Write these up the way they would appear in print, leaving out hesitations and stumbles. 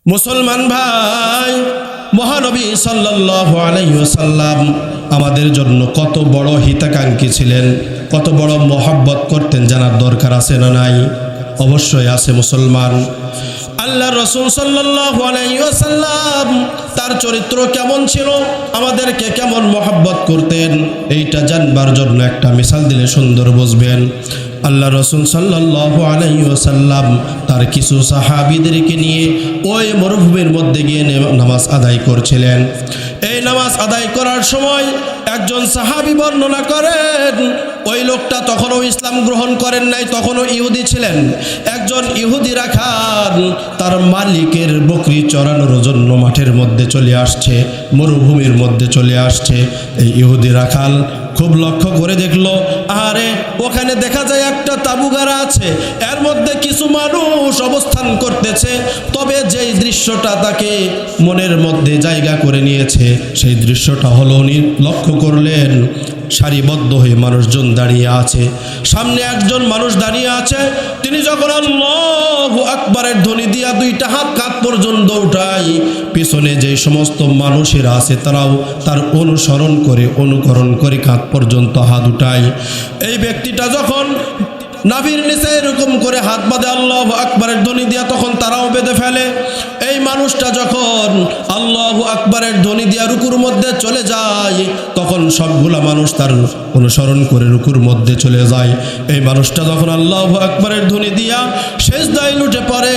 মুসলমান ভাই, মহানবী সাল্লাল্লাহু আলাইহি ওয়াসাল্লাম আমাদের জন্য কত বড় হিতাকাঙ্ক্ষী ছিলেন, কত বড় মহব্বত করতেন জানার দরকার আছে না নাই? অবশ্যই আছে মুসলমান। আল্লাহ রাসূল সাল্লাল্লাহু আলাইহি ওয়াসাল্লাম তার চরিত্র কেমন ছিল, আমাদেরকে কেমন মহব্বত করতেন, এইটা জানবার জন্য একটা মিসাল দিলে সুন্দর বুঝবেন। আল্লাহ রাসূল সাল্লাল্লাহু আলাইহি ওয়াসাল্লাম তার কিছু সাহাবীদেরকে নিয়ে ওই মরুভূমির মধ্যে গিয়ে নামাজ আদায় করছিলেন। এই নামাজ আদায় করার সময় একজন সাহাবী বর্ণনা করেন, ওই লোকটা তখনও ইসলাম গ্রহণ করেন নাই, তখনও ইহুদি ছিলেন। একজন ইহুদি রাখাল তার মালিকের বকরি চড়ানোর জন্য মাঠের মধ্যে চলে আসছে, মরুভূমির মধ্যে চলে আসছে। এই ইহুদি রাখাল খুব লক্ষ্য করে দেখলো, আরে ওখানে দেখা যায় একটা তাঁবু গাড়া আছে, এর মধ্যে কিছু মানুষ অবস্থান করতেছে। তবে যেই দৃশ্যটা তাকে মনের মধ্যে জায়গা করে নিয়েছে, সেই দৃশ্যটা হলো উনি লক্ষ্য করলেন সারিবদ্ধ হয়ে মানুষজন দাঁড়িয়ে আছে, সামনে একজন মানুষ দাঁড়িয়ে আছে। তিনি যখন আল্লাহু আকবারের ধ্বনি দিয়া দুইটা হাত কাঁধ পর্যন্ত উঠায়, পিছনে যে সমস্ত মানুষেরা আছে তারাও তার অনুকরণ করে কাঁধ পর্যন্ত হাত উঠায়। এই ব্যক্তিটা যখন নাভির নিচে এরকম করে হাত বাঁধে আল্লাহু আকবারের ধ্বনি দিয়া, তখন তারাও বেঁধে ফেলে। এই মানুষটা যখন আল্লাহু আকবারের ধ্বনি দিয়া রুকুর মধ্যে চলে যায়, তখন সবগুলা মানুষ তার অনুসরণ করে রুকুর মধ্যে চলে যায়। এই মানুষটা যখন আল্লাহু আকবারের ধ্বনি দিয়া সিজদায় লুটে পড়ে,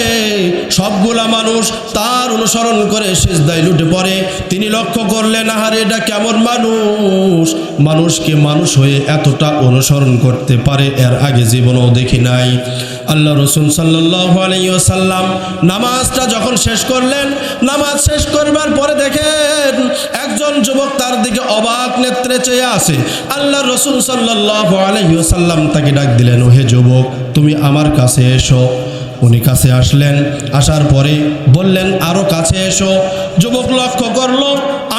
সবগুলা মানুষ তার অনুসরণ করে সিজদায় লুটে পড়ে। তিনি লক্ষ্য করলেন, আহারে এটা কেমন মানুষ, মানুষকে মানুষ হয়ে এতটা অনুসরণ করতে পারে, এর আগে জীবনও দেখি নাই। আল্লাহ রাসূল সাল্লাল্লাহু আলাইহি ওয়াসাল্লাম নামাজটা যখন শেষ করলেন, নামাজ শেষ করবার পরে দেখেন একজন যুবক তার দিকে অবাক নেত্রে চেয়ে আছে। আল্লাহ রাসূল সাল্লাল্লাহু আলাইহি ওয়াসাল্লাম তাকে ডাক দিলেন, ওহে যুবক, তুমি আমার কাছে এসো। উনি কাছে আসলেন, আসার পরে বললেন, আরো কাছে এসো। যুবক লক্ষ্য করলো,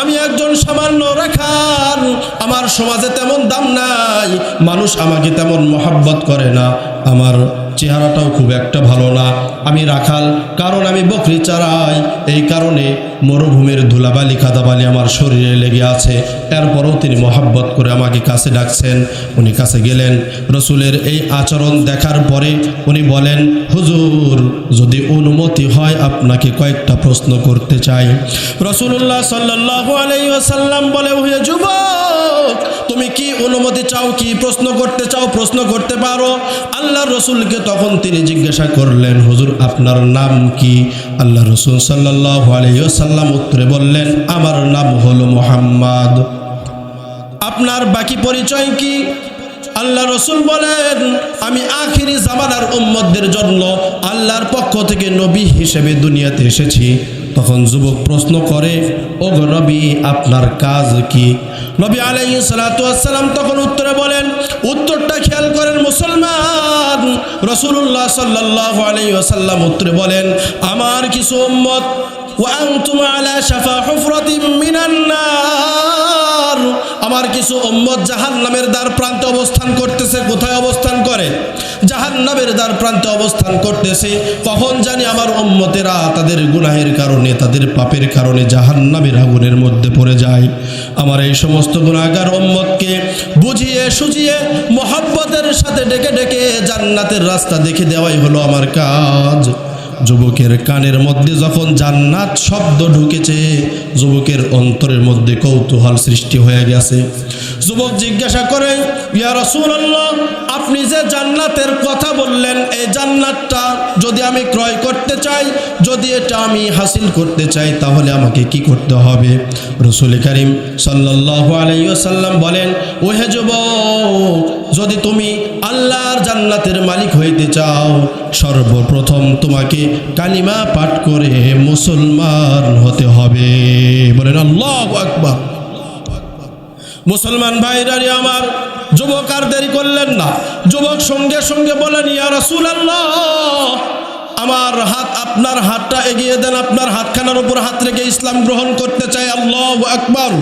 আমি একজন সামান্য রাখাল, আমার সমাজে তেমন দাম নাই, মানুষ আমাকে তেমন মহব্বত করে না, আমার চেহারাটাও খুব একটা ভালো না, আমি রাখাল, কারণ আমি বকরি চড়াই, এই কারণে মরুভূমির ধুলাবালি কাদাবালি আমার শরীরে লেগে আছে। এরপরও তিনি মহব্বত করে আমাকে কাছে ডাকছেন। উনি কাছে গেলেন, রসুলের এই আচরণ দেখার পরে উনি বলেন, হুজুর, যদি অনুমতি হয় আপনাকে কয়েকটা প্রশ্ন করতে চাই। রাসূলুল্লাহ সাল্লাল্লাহু আলাইহি ওয়াসাল্লাম বলে, ওহে যুবক, তুমি কি অনুমতি চাও, কি প্রশ্ন করতে চাও, প্রশ্ন করতে পারো। আল্লাহর রসুলকে তখন তিনি জিজ্ঞাসা করলেন, হুজুর আপনার নাম কি? আল্লাহ রসুল সাল্লাল্লাহু আলাইহি ওয়াসাল্লাম উত্তরে বললেন, আমার নাম হলো মুহাম্মদ। আপনার বাকি পরিচয় কি? আল্লাহ রসুল বলেন, আমি আখিরি জামানার উম্মতদের জন্য আল্লাহর পক্ষ থেকে নবী হিসেবে দুনিয়াতে এসেছি। তখন যুবক প্রশ্ন করে, ও গো নবী, আপনার কাজ কি? নবী আলাইহিস সালাতু ওয়াস সালাম তখন উত্তরে বলেন, উত্তরটা খেয়াল করেন মুসলমান। রাসূলুল্লাহ সাল্লাল্লাহু আলাইহি ওয়াসাল্লাম উত্তরে বলেন, আমার কিছু উম্মত ওয়া আনতুম আলা শাফা হুফরাতিম মিনান নার, আমার কিছু উম্মত জাহান্নামের দ্বার প্রান্তে অবস্থান করতেছে। কোথায় অবস্থান করে? জাহান্নামের দ্বার প্রান্তে অবস্থান করতেছে। কখন জানি আমার উম্মতেরা তাদের গুনাহের কারণে, তাদের পাপের কারণে জাহান্নামের আগুনের মধ্যে পড়ে যায়। আমার এই সমস্ত গুনাহগার উম্মতকে বুঝিয়ে সুঝিয়ে মহব্বতের সাথে ডেকে ডেকে জান্নাতের রাস্তা দেখে দেওয়াই হলো আমার কাজ। যুবকের কানের মধ্যে যখন জান্নাত শব্দ ঢুকেছে, যুবকের অন্তরের মধ্যে কৌতূহল সৃষ্টি হয়ে গেছে। যুবক জিজ্ঞাসা করে, ইয়া রাসূলুল্লাহ, আপনি যে জান্নাতের কথা বললেন, এই জান্নাতটা যদি আমি ক্রয় করতে চাই, যদি এটা আমি হাসিল করতে চাই, তাহলে আমাকে কি করতে হবে? রাসূল কারীম সাল্লাল্লাহু আলাইহি ওয়াসাল্লাম বলেন, ওহে যুবক, যদি তুমি আল্লাহর জান্নাতের মালিক হইতে চাও, সর্বপ্রথম তোমাকে কালিমা পাঠ করে মুসলমান হতে হবে। বলেন আল্লাহু আকবার। মুসলমান ভাইরা আমার, যুবক আর দেরি করলেন না। যুবক সঙ্গে সঙ্গে বলেন, ইয়া রাসূলুল্লাহ, আমার হাত, আপনার হাতটা এগিয়ে দেন, আপনার হাতখানার উপর হাত রেখে ইসলাম গ্রহণ করতে চাই। আল্লাহু আকবার।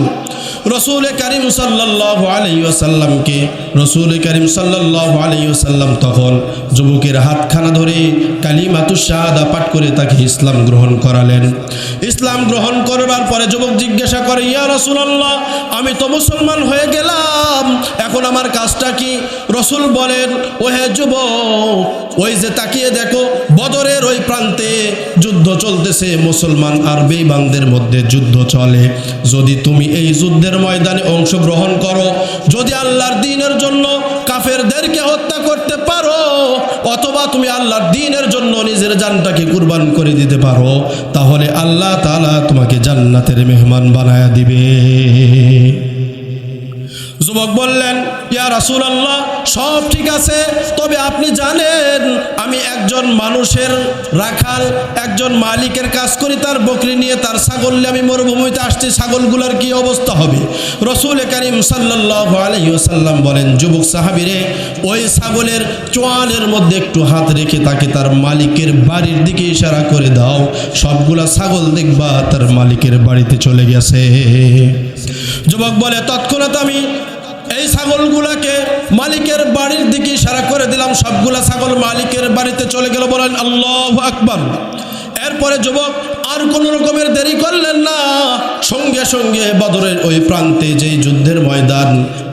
রসুল করিম সাল্লাল্লাহু আলাইহি ওয়াসাল্লামকে রসুল করিম সাল্লাল্লাহু আলাইহি ওয়াসাল্লাম তখন যুবকের হাতখানা ধরে কালিমাতুশ শাহাদা পাঠ করে তাকে ইসলাম গ্রহণ করালেন। ইসলাম গ্রহণ করবার পরে যুবক জিজ্ঞাসা করে, ইয়া রাসূলুল্লাহ, আমি তো মুসলমান হয়ে গেলাম, এখন আমার কাজটা কি? রসুল বলেন, ও হে যুবক, ওই যে তাকিয়ে দেখো, বদরের ওই প্রান্তে যুদ্ধ চলতেছে, মুসলমান আর বেঈমানদের মধ্যে যুদ্ধ চলে। যদি তুমি এই যুদ্ধের ময়দানে অংশগ্রহণ করো, যদি আল্লাহর দ্বীনের জন্য কাফেরদেরকে হত্যা করতে পারো, অথবা তুমি আল্লাহর দ্বীনের জন্য নিজের জানটাকে কুরবান করে দিতে পারো, তাহলে আল্লাহ তাআলা তোমাকে জান্নাতের মেহমান বানায়া দিবে। যুবক বললেন, ইয়া রাসূলুল্লাহ, সব ঠিক আছে, তবে আপনি জানেন আমি একজন মানুষের রাখাল, একজন মালিকের কাজ করি, তার বকরি নিয়ে, তার ছাগল নিয়ে আমি মরুভূমিতে আসছি, ছাগলগুলোর কি অবস্থা হবে? রসুল করিম সাল্লাল্লাহু আলাইহি ওয়াসাল্লাম বলেন, যুবক সাহাবীরে, ওই ছাগলের চোয়ালের মধ্যে একটু হাত রেখে তাকে তার মালিকের বাড়ির দিকে ইশারা করে দাও, সবগুলা ছাগল দেখবা তার মালিকের বাড়িতে চলে গেছে। যুবক বলে, তৎক্ষণাৎ আমি এই ছাগলগুলাকে মালিকের বাড়ির দিকে ইশারা করে দিলাম, সবগুলা ছাগল মালিকের বাড়িতে চলে গেল। বলেন আল্লাহু আকবার। এরপরে যুবক আর কোন রকমের দেরি করলেন না, সঙ্গে সঙ্গে বদরের ওই প্রান্তে যেই যুদ্ধের ময়দান,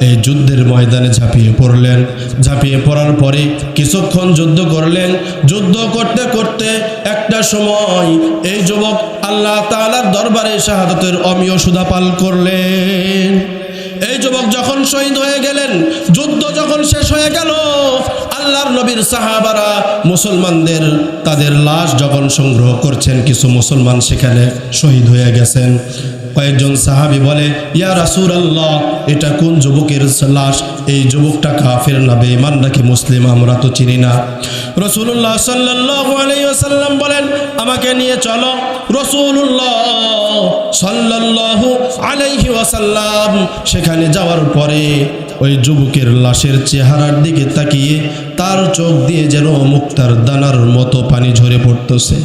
এই যুদ্ধের ময়দানে ঝাঁপিয়ে পড়লেন। ঝাঁপিয়ে পড়ার পরে কিছুক্ষণ যুদ্ধ করলেন। যুদ্ধ করতে করতে একটা সময় এই যুবক আল্লাহ তাআলার দরবারে শাহাদাতের অমীয় সুধা পান করলেন। এই যুবক যখন শহীদ হয়ে গেলেন, যুদ্ধ যখন শেষ হয়ে গেল, আল্লাহর নবীর সাহাবারা মুসলমানদের তাদের লাশ যখন সংগ্রহ করছেন, কিছু মুসলমান সেখানে শহীদ হয়ে গেছেন। কয়েকজন সাহাবী বলে, ইয়া রাসূলুল্লাহ, এটা কোন যুবকের লাশ? এই যুবকটা কাফের না বেঈমান নাকি মুসলিম, আমরা তো চিনি না। রাসূলুল্লাহ সাল্লাল্লাহু আলাইহি ওয়াসাল্লাম বলেন, আমাকে নিয়ে চলো। রাসূলুল্লাহ সাল্লাল্লাহু আলাইহি ওয়াসাল্লাম সেখানে যাওয়ার পরে ওই যুবকের লাশের চেহারার দিকে তাকিয়ে তার চোখ দিয়ে যেন মুক্তার দানার মতো পানি ঝরে পড়তেছে।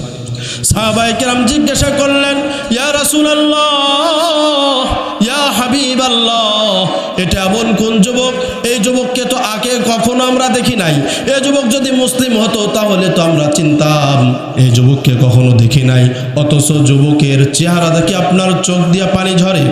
সাহাবায়ে কেরাম জিজ্ঞাসা করলেন, ইয়া রাসূলুল্লাহ, ইয়া হাবিবাল্লাহ, এটা এমন কোন যুবক? এই যুবককে তো আগে কখনো আমরা দেখি নাই। এই যুবক যদি মুসলিম হতো তাহলে তো আমরা চিনতাম, এই যুবককে কখনো দেখি নাই, অথচ যুবকের চেহারা দেখে আপনার চোখ দিয়ে পানি ঝরে।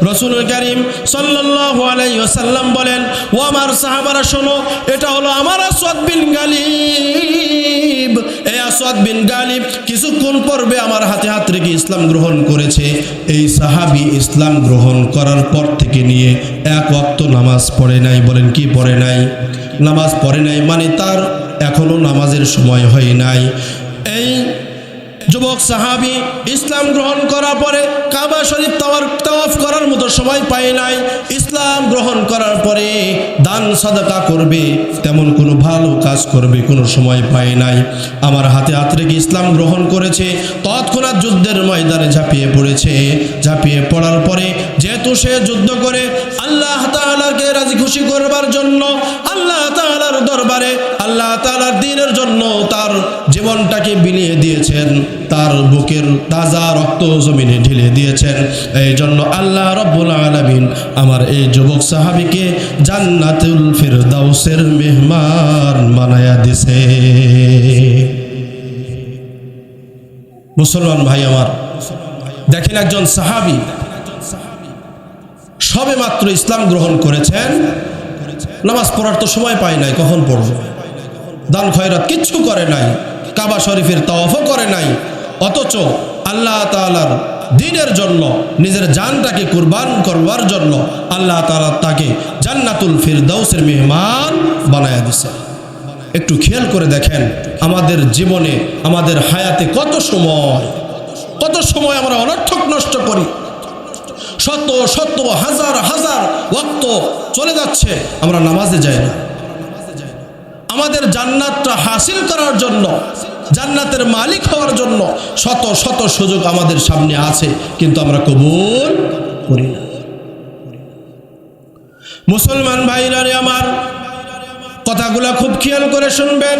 রাসূল করিম সাল্লাল্লাহু আলাইহি ওয়াসাল্লাম বলেন, ও আমার সাহাবারা শোনো, এটা হলো আমার আসওয়াদ বিন গালিব। এই আসওয়াদ বিন গালিব কিছুক্ষণ পূর্বে আমার হাতে হাত রেখে ইসলাম গ্রহণ করেছে। এই সাহাবী ইসলাম গ্রহণ করার পর থেকে নিয়ে এক ওয়াক্ত নামাজ পড়ে নাই। বলেন কি পড়ে নাই? নামাজ পড়ে নাই, মানে তার এখনো নামাজের সময় হয় নাই। এই যুবক সাহাবী ইসলাম গ্রহণ করার পরে কাবা শরীফ তাওয়াফ করার মতো সময় পায় নাই। ইসলাম গ্রহণ করার পরে দান সাদাকা করবে, তেমন কোনো ভালো কাজ করবে কোনো সময় পায় নাই। আমার হাতে হাত রেখে ইসলাম গ্রহণ করেছে, তৎক্ষণাৎ যুদ্ধের ময়দানে ঝাঁপিয়ে পড়েছে। ঝাঁপিয়ে পড়ার পরে যেহেতু সে যুদ্ধ করে আল্লাহ তাআলাকে রাজি খুশি করবার জন্য, আল্লাহ তাআলার দরবারে আল্লাহ তাআলার দ্বীনের জন্য তার জীবনটাকে বিলিয়ে দিয়েছেন, তার বুকের তাজা রক্ত জমিনে ঢেলে দিয়েছেন। এই জন্য আল্লাহ রাব্বুল আলামিন আমার এই যুবক সাহাবীকে জান্নাতুল ফিরদাউসের মেহমান বানায়া দিয়েছে। মুসলমান ভাই আমার, দেখেন একজন সাহাবী সবে মাত্র ইসলাম গ্রহণ করেছেন, নামাজ পড়ার তো সময় পায় নাই, কখন পড়বে? দান খয়রাত কিচ্ছু করে নাই, কাবা শরীফের তাওয়াফও করে নাই, অথচ আল্লাহ তাআলার দ্বীনের জন্য নিজের জানটাকে কুরবান করবার জন্য আল্লাহ তাআলা তাকে জান্নাতুল ফিরদাউসের মেহমান বানায়া দিয়েছে। একটু খেয়াল করে দেখেন, আমাদের জীবনে আমাদের হায়াতে কত সময় আমরা অনর্থক নষ্ট করি। শত শত হাজার হাজার ওয়াক্ত চলে যাচ্ছে, আমরা নামাজে যাই না। আমাদের জান্নাতটা হাসিল করার জন্য, জান্নাতের মালিক হওয়ার জন্য শত শত সুযোগ আমাদের সামনে আছে, কিন্তু আমরা কবুল করি না। মুসলমান ভাইরা আমার, কথাগুলা খুব খেয়াল করে শুনবেন।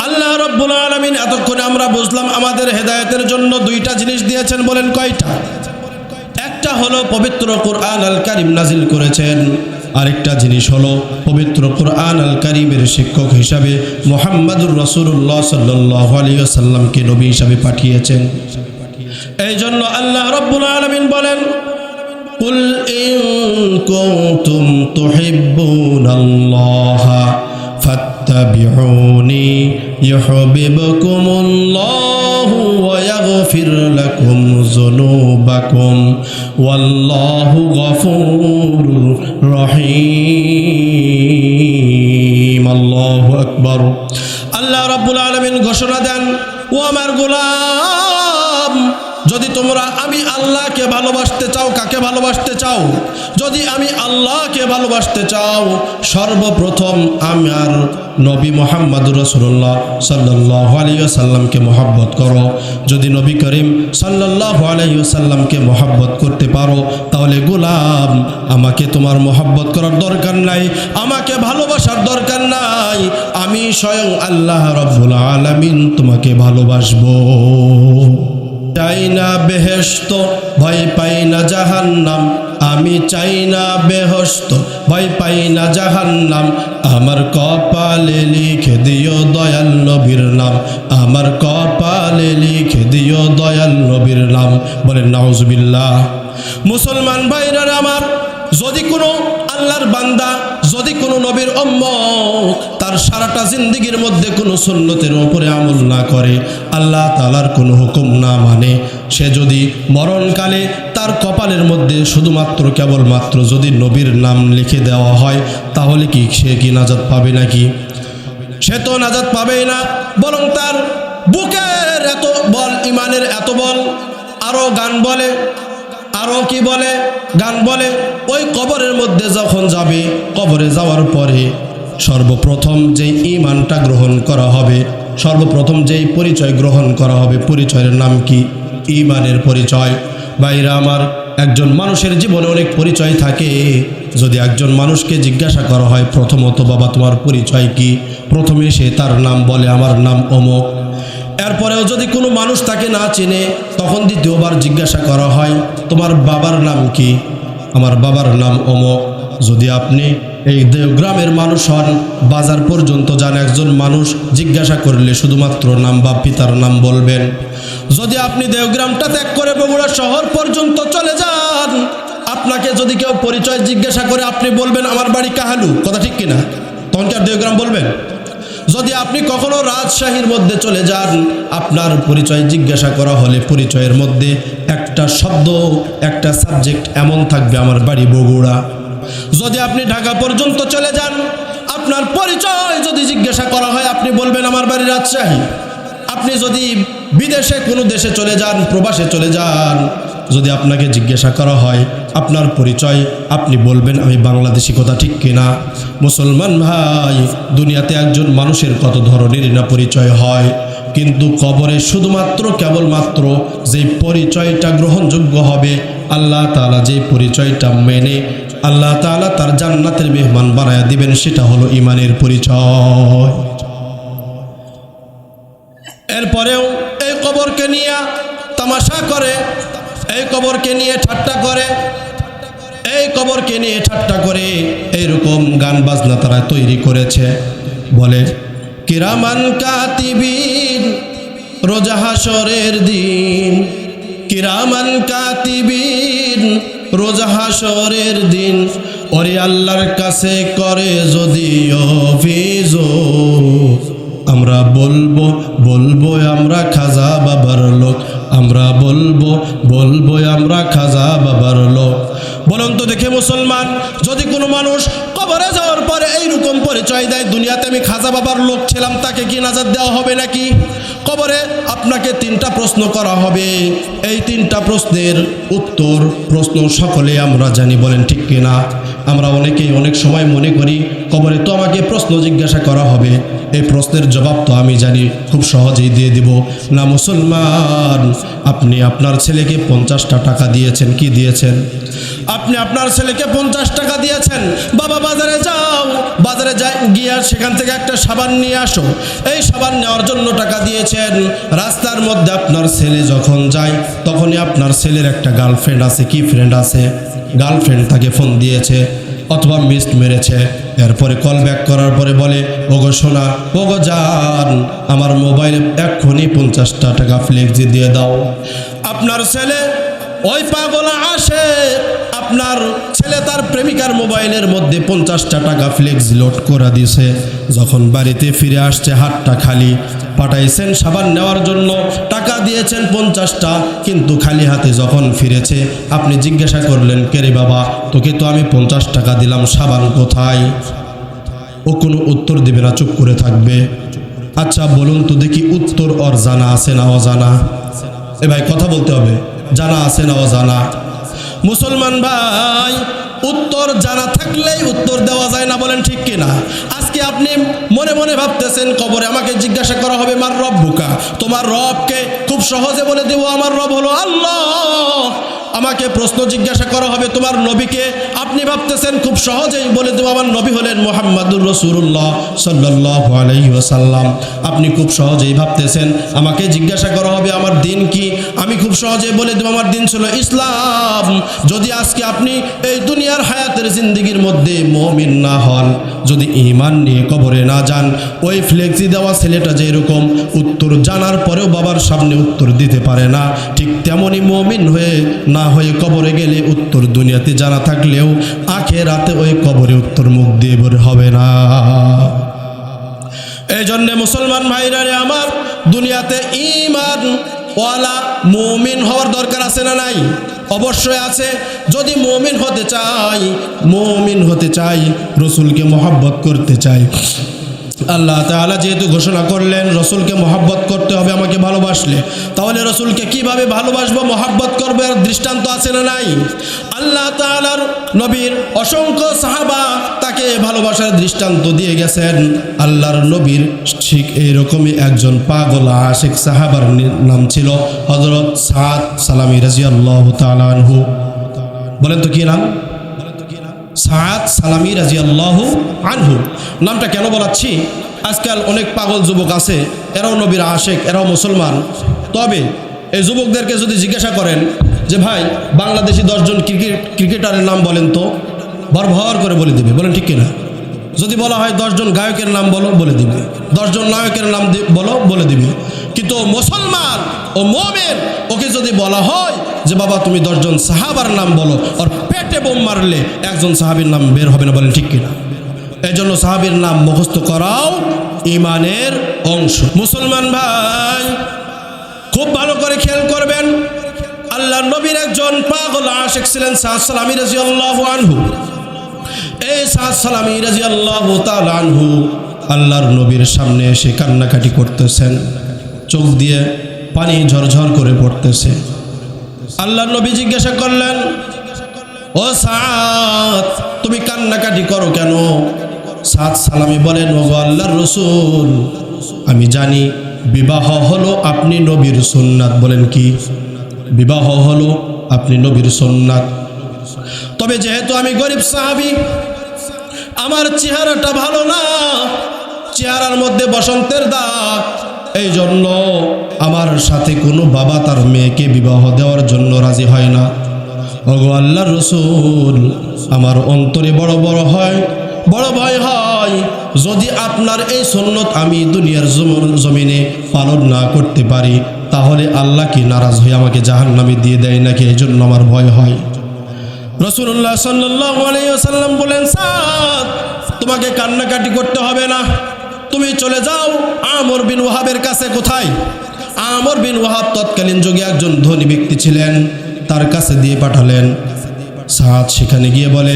আল্লাহ রাব্বুল আলামিন এতক্ষণে আমরা বুঝলাম আমাদের হেদায়েতের জন্য দুইটা জিনিস দিয়েছেন। বলেন কয়টা? এক একটা হলো পবিত্র কোরআন আল কারীম নাজিল করেছেন, আরেকটা জিনিস হলো পবিত্র কোরআন আল কারীমের শিক্ষক হিসাবে মুহাম্মাদুর রাসূলুল্লাহ সাল্লাল্লাহু আলাইহি ওয়াসাল্লামকে নবী হিসাবে পাঠিয়েছেন। এই জন্য আল্লাহ রাব্বুল আলামিন বলেন, কুল ইন কুনতুম তুহিব্বুনাল্লাহা ফাত্তাবিউনি ইউহিব্বুকুমুল্লাহু ওয়া ইয়াগফির লাকুম যুনুবাকুম ওয়াল্লাহু গফুরুর রহিম। আল্লাহু আকবার। আল্লাহ রাব্বুল আলামিন ঘোষণা দেন, ও আমার গোলাম, যদি তোমরা আমি আল্লাহকে ভালোবাসতে চাও, কাকে ভালোবাসতে চাও? যদি আমি আল্লাহকে ভালোবাসতে চাও, সর্বপ্রথম আমার নবী মুহাম্মদুর রাসূলুল্লাহ সাল্লাল্লাহু আলাইহি ওয়াসাল্লামকে মহব্বত করো। যদি নবী করিম সাল্লাল্লাহু আলাইহি ওয়াসাল্লামকে মহব্বত করতে পারো, তাহলে গোলাম আমাকে তোমার মহব্বত করার দরকার নাই, আমাকে ভালোবাসার দরকার নাই, আমি স্বয়ং আল্লাহ রাব্বুল আলামিন তোমাকে ভালোবাসবো। চাই না বেহেশত, ভয় পাই না জাহান্নাম, আমি চাই না বেহেশত, ভয় পাই না জাহান্নাম, আমার কপালে লিখে দিও দয়াল নবীর নাম, আমার কপালে লিখে দিও দয়াল নবীর নাম। বলেন নাউজুবিল্লাহ। মুসলমান ভাইরা আমার, যদি কোনো আল্লাহর বান্দা, যদি কোনো নবীর উম্মত তার সারাটা জিন্দেগির মধ্যে কোনো সুন্নতের উপরে আমল না করে, আল্লাহ তাআলার কোনো হুকুম না মানে, সে যদি মরণকালে তার কপালের মধ্যে শুধুমাত্র কেবলমাত্র যদি নবীর নাম লিখে দেওয়া হয়, তাহলে কি সে কি নাজাত পাবে নাকি? সে তো নাজাত পাবেই না, বরং তার বুকের এত বল, ইমানের এত বল। আরও গান বলে, আরও কি বলে? গান বলে, ওই কবরের মধ্যে যখন যাবে, কবরে যাওয়ার পরে সর্বপ্রথম যেই ঈমানটা গ্রহণ করা হবে, সর্বপ্রথম যেই পরিচয় গ্রহণ করা হবে, পরিচয়ের নাম কি? ঈমানের পরিচয়। ভাইরা আমার, একজন মানুষের জীবনে অনেক পরিচয় থাকে। যদি একজন মানুষকে জিজ্ঞাসা করা হয়, প্রথমত বাবা তোমার পরিচয় কি, প্রথমে সে তার নাম বলে, আমার নাম অমুক। এরপরেও যদি কোনো মানুষ তাকে না চেনে, তখন দ্বিতীয়বার জিজ্ঞাসা করা হয়, তোমার বাবার নাম কি? আমার বাবার নাম অমুক। যদি আপনি এই গ্রামের মানুষ হন, বাজার পর্যন্ত যান, একজন মানুষ জিজ্ঞাসা করলে শুধুমাত্র নাম বা পিতার নাম বলবেন। যদি আপনি দেওগ্রামটা ত্যাগ করে বগুড়া শহর পর্যন্ত চলে যান, আপনাকে যদি কেউ পরিচয় জিজ্ঞাসা করে, আপনি বলবেন আমার বাড়ি কাহালু, কথা ঠিক কিনা? তখন কি আর দেওগ্রাম বলবেন? যদি আপনি কখনো রাজশাহীর মধ্যে চলে যান, আপনার পরিচয় জিজ্ঞাসা করা হলে পরিচয়ের মধ্যে একটা শব্দ, একটা সাবজেক্ট এমন থাকবে, আমার বাড়ি বগুড়া। যদি আপনি ঢাকা পর্যন্ত চলে যান, আপনার পরিচয় যদি জিজ্ঞাসা করা হয়, আপনি বলবেন আমার বাড়ি রাজশাহী। আপনি যদি বিদেশে কোনো দেশে চলে যান, প্রবাসে চলে যান, যদি আপনাকে জিজ্ঞাসা করা হয় আপনার পরিচয়, আপনি বলবেন আমি বাংলাদেশি, কথা ঠিক কিনা? মুসলমান ভাই, দুনিয়াতে একজন মানুষের কত ধরনের না পরিচয় হয়, কিন্তু কবরে শুধুমাত্র কেবলমাত্র যে পরিচয়টা গ্রহণযোগ্য হবে, আল্লাহ তাআলা যে পরিচয়টা মেনে আল্লাহ তাআলা তার জান্নাতের মেহমান বানায়া দিবেন, সেটা হলো ঈমানের পরিচয়। এরপরেও এই কবরকে নিয়ে তামাশা করে, এই কবরকে নিয়ে ঠাট্টা করে, এই কবরকে নিয়ে ঠাট্টা করে এইরকম গান বাজনা তারা তৈরি করেছে। বলে কিরামান কাতিবিন রোজা হাসরের দিন, কিরামান কাতিবিন রোজা হাসরের দিন, ওরে আল্লাহর কাছে করে যদি অভিযোগ, আমরা বলবো বলবো আমরা খাজা বাবার লোক, আমরা বলবো বলবো আমরা খাজা বাবার লোক। বলুন তো দেখে মুসলমান, যদি কোনো মানুষ কবরে যাওয়ার পরে এইরকম পরিচয় দেয়, দুনিয়াতে আমি খাজা বাবার লোক ছিলাম, তাকে কি নাজাত দেওয়া হবে নাকি? কবরে আপনাকে 3টা প্রশ্ন করা হবে। এই 3টা প্রশ্নের উত্তর, প্রশ্ন সকলে আমরা জানি, বলেন ঠিক কিনা? আমরা অনেকেই অনেক সময় মনে করি কবরে তো আমাকে প্রশ্ন জিজ্ঞাসা করা হবে, এই প্রশ্নের জবাব তো আমি জানি, খুব সহজেই দিয়ে দিব। না মুসলমান, আপনি আপনার ছেলেকে 50টা টাকা দিয়েছেন, কি দিয়েছেন? আপনি আপনার ছেলেকে 50 টাকা দিয়েছেন, বাবা বাজারে যাও, বাজারে যাই গিয়ে সেখান থেকে একটা সাবান নিয়ে আসো। এই সাবান নেওয়ার জন্য টাকা দিয়েছেন। রাস্তার মধ্যে আপনার ছেলে যখন যায় তখনই আপনার ছেলের একটা গার্লফ্রেন্ড আছে, কি ফ্রেন্ড আছে, গার্লফ্রেন্ড তাকে ফোন দিয়েছে অথবা মিসড মেরেছে। এরপরে কল ব্যাক করার পরে বলে, ওগো সোনা, ওগো জান, আমার মোবাইলে এক্ষুনি 50টা টাকা ফ্লেক্সি দিয়ে দাও। আপনার ছেলে ওই পাগলা আসে, আপনার ছেলে তার প্রেমিকার মোবাইলের মধ্যে 50টা টাকা ফ্লেক্স লোড করে দিয়েছে। যখন বাড়িতে ফিরে আসছে হাতটা খালি, পাঠাইছেন সাবান নেওয়ার জন্য, টাকা দিয়েছেন 50টা, কিন্তু খালি হাতে যখন ফিরেছে আপনি জিজ্ঞাসা করলেন, কে রে বাবা, তোকে তো আমি 50 টাকা দিলাম, সাবান কোথায়? ও কোনো উত্তর দেবে না, চুপ করে থাকবে। আচ্ছা বলুন তো দেখি, উত্তর ওর জানা আছে না অজানা? এ ভাই কথা বলতে হবে, জানা আছে না অজানা? মুসলমান ভাই, উত্তর জানা থাকলেই উত্তর দেওয়া যায় না, বলেন ঠিক কিনা? আজকে আপনি মনে মনে ভাবতেছেন কবরে আমাকে জিজ্ঞাসা করা হবে মার রব্বুকা, তোমার রবকে, খুব সহজে বলে দেব আমার রব হলো আল্লাহ। আমাকে প্রশ্ন জিজ্ঞাসা করা হবে তোমার নবীকে, আপনি ভাবতেছেন খুব সহজেই বলে দেব আমার নবী হলেন মুহাম্মাদুর রাসূলুল্লাহ সাল্লাল্লাহু আলাইহি ওয়াসাল্লাম। আপনি খুব সহজেই ভাবতেছেন আমাকে জিজ্ঞাসা করা হবে আমার দিন কি, আমি খুব সহজেই বলে দেব আমার দিন ছিল ইসলাম। যদি আজকে আপনি এই দুনিয়ার হায়াতের জিন্দেগির মধ্যে মুমিন না হন, যদি ঈমান নিয়ে কবরে না যান, ওই ফ্লেক্সি দেওয়া ছেলেটা যেরকম উত্তর জানার পরেও বাবার সামনে উত্তর দিতে পারে না, ঠিক তেমনই মুমিন হয়ে না হয়ে কবরে গেলে উত্তর দুনিয়াতে জানা থাকলেও আখিরাতে ওই কবরে উত্তর মুখ দিয়ে বের হবে না। এই জন্য মুসলমান ভাইরা রে আমার, দুনিয়াতে ঈমান ওয়ালা মুমিন হওয়ার দরকার আছে না নাই? অবশ্যই আছে। যদি মুমিন হতে চাই, রসুলকে মহব্বত করতে চাই, আল্লাহ তাআলা যেহেতু ঘোষণা করলেন রসুলকে মহব্বত করতে হবে আমাকে ভালোবাসলে, তাহলে রসুলকে কিভাবে ভালোবাসবো, মহব্বত করবো, এর দৃষ্টান্ত আছে না নাই? আল্লাহ তাআলার নবীর অসংখ্য সাহাবা তাকে ভালোবাসার দৃষ্টান্ত দিয়ে গেছেন। আল্লাহর নবীর ঠিক এইরকমই একজন পাগল আশিক সাহাবার নাম ছিল হযরত সাদ সালামী রাদিয়াল্লাহু তাআলা আনহু। বলেন তো কি নাম? সাদ সালামী রাদিয়াল্লাহু আনহু। নামটা কেন বলাচ্ছি, আজকাল অনেক পাগল যুবক আছে, এরাও নবীর আশেক, এরাও মুসলমান। তবে এই যুবকদেরকে যদি জিজ্ঞাসা করেন যে ভাই বাংলাদেশি 10 জন ক্রিকেটারের নাম বলেন তো, ভর করে বলে দিবে, বলেন ঠিক কিনা? যদি বলা হয় 10 জন গায়কের নাম বলো, বলে দিবে। 10 জন নায়কের নাম বলো, বলে দিবে। কিন্তু মুসলমান ও মুমিন, ওকে যদি বলা হয় যে বাবা তুমি 10 জন সাহাবার নাম বলো, আর পেটে বোম মারলে একজন সাহাবীর নাম বের হবে না, বলেন ঠিক কিনা? এই জন্য সাহাবীর নাম মুখস্থ করাও ঈমানের অংশ। মুসলমান ভাই খুব ভালো করে খেয়াল করবেন, আল্লাহর নবীর একজন পাগল আশিক ছিলেন সাদ সালামী রাদিয়াল্লাহু আনহু। এই সাদ সালামী রাদিয়াল্লাহু তাআলা আনহু আল্লাহর নবীর সামনে এসে কান্নাকাটি করতেছেন, চোখ দিয়ে পানি ঝরঝর করে পড়তেছে। আল্লাহর নবী জিজ্ঞাসা করলেন, ও সাদ তুমি কান্নাকাটি করো কেন? সাদ সালামী বলেন, ওগো আল্লাহর রাসূল, আমি জানি বিবাহ হলো আপনি নবীর সুন্নাত। বলেন কি? বিবাহ হলো আপনি নবীর সুন্নাত। তবে যেহেতু আমি গরিব সাহাবী, আমার চেহারাটা ভালো না, চেহারার মধ্যে বসন্তের দাগ, এই জন্য আমার সাথে কোনো বাবা তার মেয়েকে বিবাহ দেওয়ার জন্য রাজি হয় না। ওগো আল্লাহর রাসূল, আমার অন্তরে বড় ভয় হয়, যদি আপনার এই সুন্নত আমি দুনিয়ার জমিনে পালন না করতে পারি, তাহলে আল্লাহ কি নারাজ হয়ে আমাকে জাহান্নামে দিয়ে দেয় নাকি? এই জন্য আমার ভয় হয়। রাসূলুল্লাহ সাল্লাল্লাহু আলাইহি ওয়াসাল্লাম বলেন, সাদ তোমাকে কান্নাকাটি করতে হবে না, তুমি চলে যাও আমর বিন ওয়াহাবের কাছে। কোথায়? আমর বিন ওয়াহাব তৎকালীন যুগে একজন ধনী ব্যক্তি ছিলেন, তার কাছে দিয়ে পাঠালেন। সাদ সেখানে গিয়ে বলে,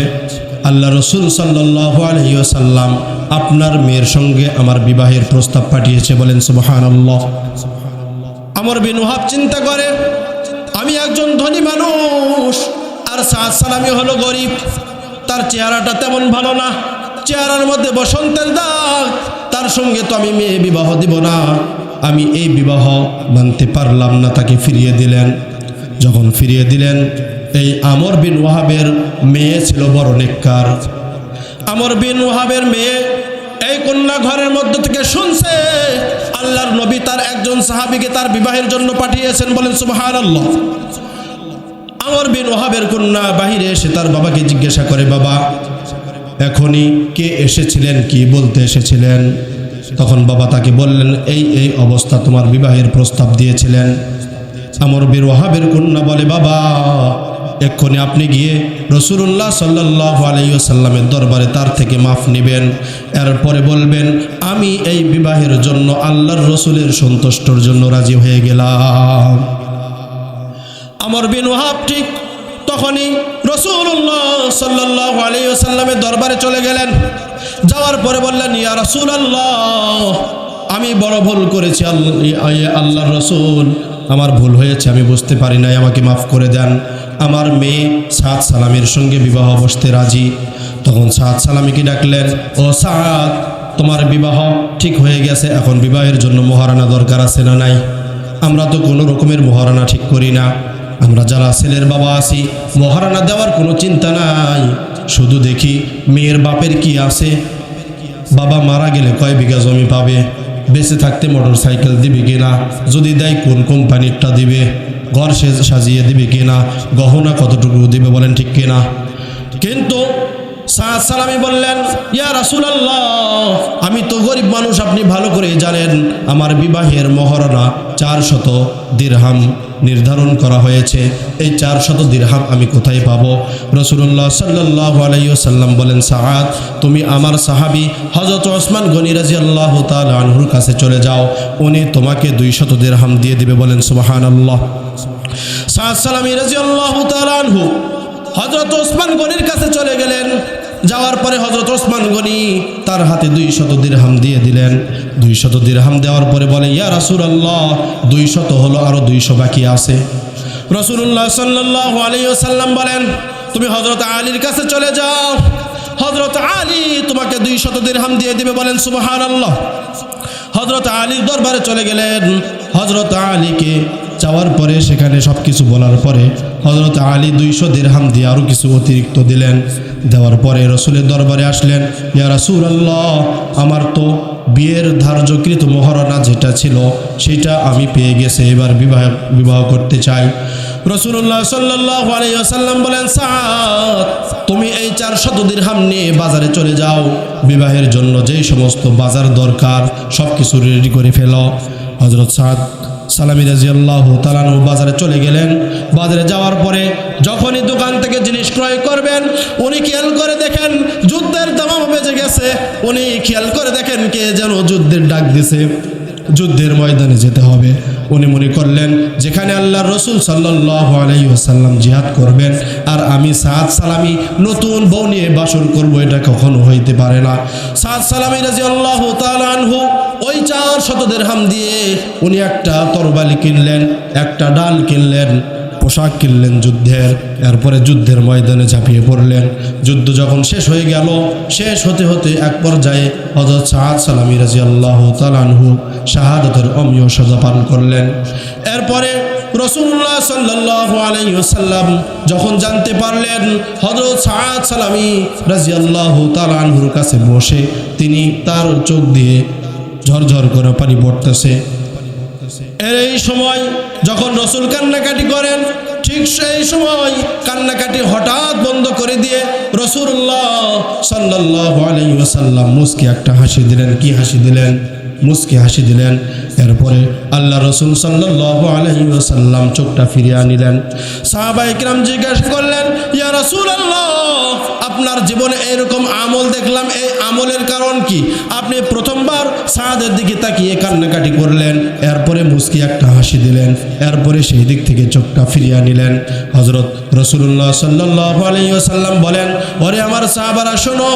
আল্লাহ রসুল সাল্লাল্লাহু আলাইহি ওয়াসাল্লাম আপনার মেয়ের সঙ্গে আমার বিবাহের প্রস্তাব পাঠিয়েছে। বলেন সুবহানাল্লাহ। আমর বিন ওয়াহাব চিন্তা করে, আমি একজন ধনী মানুষ আর সাদ সালামী হলো গরিব, তার চেহারাটা তেমন ভালো না, চেহারার মধ্যে বসন্তের দাগ, তার সঙ্গে তো আমি মেয়ে বিবাহ দিব না। আমি এই বিবাহ মানতে পারলাম না, তাকে ফিরিয়ে দিলেন। যখন ফিরিয়ে দিলেন, এই আমর বিন ওয়াহাবের মেয়ে ছিল বড় নেককার। আমর বিন ওয়াহাবের মেয়ে এই কন্যা ঘরের মধ্যে থেকে শুনছে আল্লাহর নবী তার একজন সাহাবীকে তার বিবাহের জন্য পাঠিয়েছেন। বলেন সুবহানাল্লাহ। আমর বিন ওয়াহাবের কন্যা বাহিরে এসে তার বাবাকে জিজ্ঞাসা করে, বাবা এখনই কে এসেছিলেন, কি বলতে এসেছিলেন? তখন বাবা তাকে বললেন, এই অবস্থা, তোমার বিবাহের প্রস্তাব দিয়েছিলেন। আমর বিন ওয়াহাবের কন্যা বলে, বাবা এক্ষুনি আপনি গিয়ে রাসূলুল্লাহ সাল্লাল্লাহু আলাইহি ওয়াসাল্লামের দরবারে তার থেকে মাফ নেবেন, এরপরে বলবেন আমি এই বিবাহের জন্য আল্লাহর রসুলের সন্তুষ্টর জন্য রাজি হয়ে গেলাম। আমর বিন ওয়াহাব ঠিক তখনই রাসূলুল্লাহ সাল্লাল্লাহু আলাইহি ওয়াসাল্লামের দরবারে চলে গেলেন। যাওয়ার পরে বললেন, ইয়া রাসূলুল্লাহ, আমি বড় ভুল করেছি আল্লাহর রসুল, আমার ভুল হয়েছে, আমি বুঝতে পারি নাই, আমাকে মাফ করে দেন। আমার মেয়ে সাদ সালামের সঙ্গে বিবাহ বসতে রাজি। তখন সাদ সালামিকে ডাকলেন, ও সাদ, তোমার বিবাহ ঠিক হয়ে গেছে, এখন বিবাহের জন্য মহারানা দরকার আছে না নাই? আমরা তো কোনো রকমের মহারানা ঠিক করি না, আমরা যারা ছেলের বাবা আছি মহারানা দেওয়ার কোনো চিন্তা নাই, শুধু দেখি মেয়ের বাপের কি আছে, বাবা মারা গেলে কয় বিঘা জমি পাবে, বেঁচে থাকতে মোটর সাইকেল দিবে কিনা, যদি দেয় কোন কোম্পানিরটা দিবে, ঘর সাজিয়ে দিবে কিনা, গহনা কতটুকু দিবে, বলেন ঠিক কিনা? কিন্তু সাদ সালামি বললেন, ইয়া রাসূলুল্লাহ, আমি তো গরিব মানুষ, আপনি ভালো করে জানেন, আমার বিবাহের মহারণা 400 দিরহাম নির্ধারণ করা হয়েছে, এই 400 দিরহাম আমি কোথায় পাবো? রাসূলুল্লাহ সাল্লাল্লাহু আলাইহি ওয়াসাল্লাম বলেন, সাদ, তুমি আমার সাহাবী হযরত ওসমান গনি রাদিয়াল্লাহু তাআলা আনহুর কাছে চলে যাও, উনি তোমাকে 200 দিরহাম দিয়ে দিবে। বলেন সুবহানাল্লাহ। সাদ সালামি রাদিয়াল্লাহু তাআলা আনহু হযরত ওসমান গনির কাছে চলে গেলেন। যাওয়ার পরে হযরত ওসমান গনি তার হাতে 200 দিরহাম দিয়ে দিলেন। 200 দিরহাম দেওয়ার পরে বলে, ইয়া রাসূলুল্লাহ, 200 হলো, আরো 200 বাকি আছে। রাসূলুল্লাহ সাল্লাল্লাহু আলাইহি ওয়াসাল্লাম বলেন, তুমি হযরত আলীর কাছে চলে যাও, হযরত আলী তোমাকে 200 দিরহাম দিয়ে দিবে। বলেন সুবহানাল্লাহ। হযরত আলীর দরবারে চলে গেলেন। হযরত আলীকে যাওয়ার পরে সেখানে সব কিছু বলার পরে হযরত আলী 200 দিরহাম দিয়ে আরও কিছু অতিরিক্ত দিলেন। দেওয়ার পরে রসুলের দরবারে আসলেন, ইয়া রাসূলুল্লাহ, আমার তো বিয়ের ধার্যকৃত মহারণা যেটা ছিল সেটা আমি পেয়ে গেছে, এবার বিবাহ করতে চাই। রাসূলুল্লাহ সাল্লাল্লাহু আলাইহি ওয়াসাল্লাম বলেন, সাদ, তুমি এই 400 দিরহাম নিয়ে বাজারে চলে যাও, বিবাহের জন্য যেই সমস্ত বাজার দরকার সব কিছু রেডি করে ফেলো। হযরত সাদ সালামি রাদিয়াল্লাহু তাআলা আনহু বাজারে চলে গেলেন। বাজারে যাওয়ার পরে যখনই দোকান থেকে জিনিস ক্রয় করবেন, উনি খেয়াল করে দেখেন যুদ্ধের দামাম বেজে গেছে। উনি খেয়াল করে দেখেন কে যেন যুদ্ধের ডাক দিছে, যুদ্ধের ময়দানে যেতে হবে। উনি মনে করলেন যেখানে আল্লাহর রসুল সাল্লাল্লাহু আলাইহি ওয়াসাল্লাম জিহাদ করবেন আর আমি সাদ সালামি নতুন বউ নিয়ে বাসর করব, এটা কখনো হইতে পারে না। সাদ সালামি রাদিয়াল্লাহু তাআলা আনহু ওই 400 দিরহাম দিয়ে উনি একটা তরবারি কিনলেন, একটা ডাল কিনলেন, পোশাক কিনলেন যুদ্ধের। এরপরে যুদ্ধের ময়দানে ঝাঁপিয়ে পড়লেন। যুদ্ধ যখন শেষ হয়ে গেল, শেষ হতে হতে এক পর্যায়ে হযরত সাদ সালামি রাদিয়াল্লাহু তাআলা আনহু শাহাদাতের অমীয় সাজা পান করলেন। এরপরে রাসূলুল্লাহ সাল্লাল্লাহু আলাইহি ওয়াসাল্লাম যখন জানতে পারলেন হযরত সাদ সালামি রাদিয়াল্লাহু তাআলা আনহুর কাছে বসে তিনি তার চোখ দিয়ে ঝরঝর করে পানি পড়তেছে, এই সময় যখন রসুল কান্নাকাটি করেন, ঠিক সেই সময় কান্নাকাটি হঠাৎ বন্ধ করে দিয়ে রাসূলুল্লাহ সাল্লাল্লাহু আলাইহি ওয়াসাল্লাম মুস্কি একটা হাসি দিলেন। কি হাসি দিলেন? মুস্কি হাসি দিলেন। এরপরে আল্লাহ রসুল সাল্লাল্লাহু আলাইহি ওয়াসাল্লাম চোখটা ফিরিয়ে আনিলেন। সাহাবায়ে কিরাম জিজ্ঞাসা করলেন, ইয়া রাসূলুল্লাহ, আপনার জীবনে এরকম আমল দেখলাম, এই আমলের কারণ কি? আপনি প্রথমবার সাদের দিকে তাকিয়ে কান্নাকাটি করলেন, এরপরে মুস্কি একটা হাসি দিলেন, এরপরে সেই দিক থেকে চোখটা ফিরিয়ে নিলেন। হযরত রাসূলুল্লাহ সাল্লাল্লাহু আলাইহি ওয়াসাল্লাম বলেন, ওরে আমার সাহাবারা শোনো,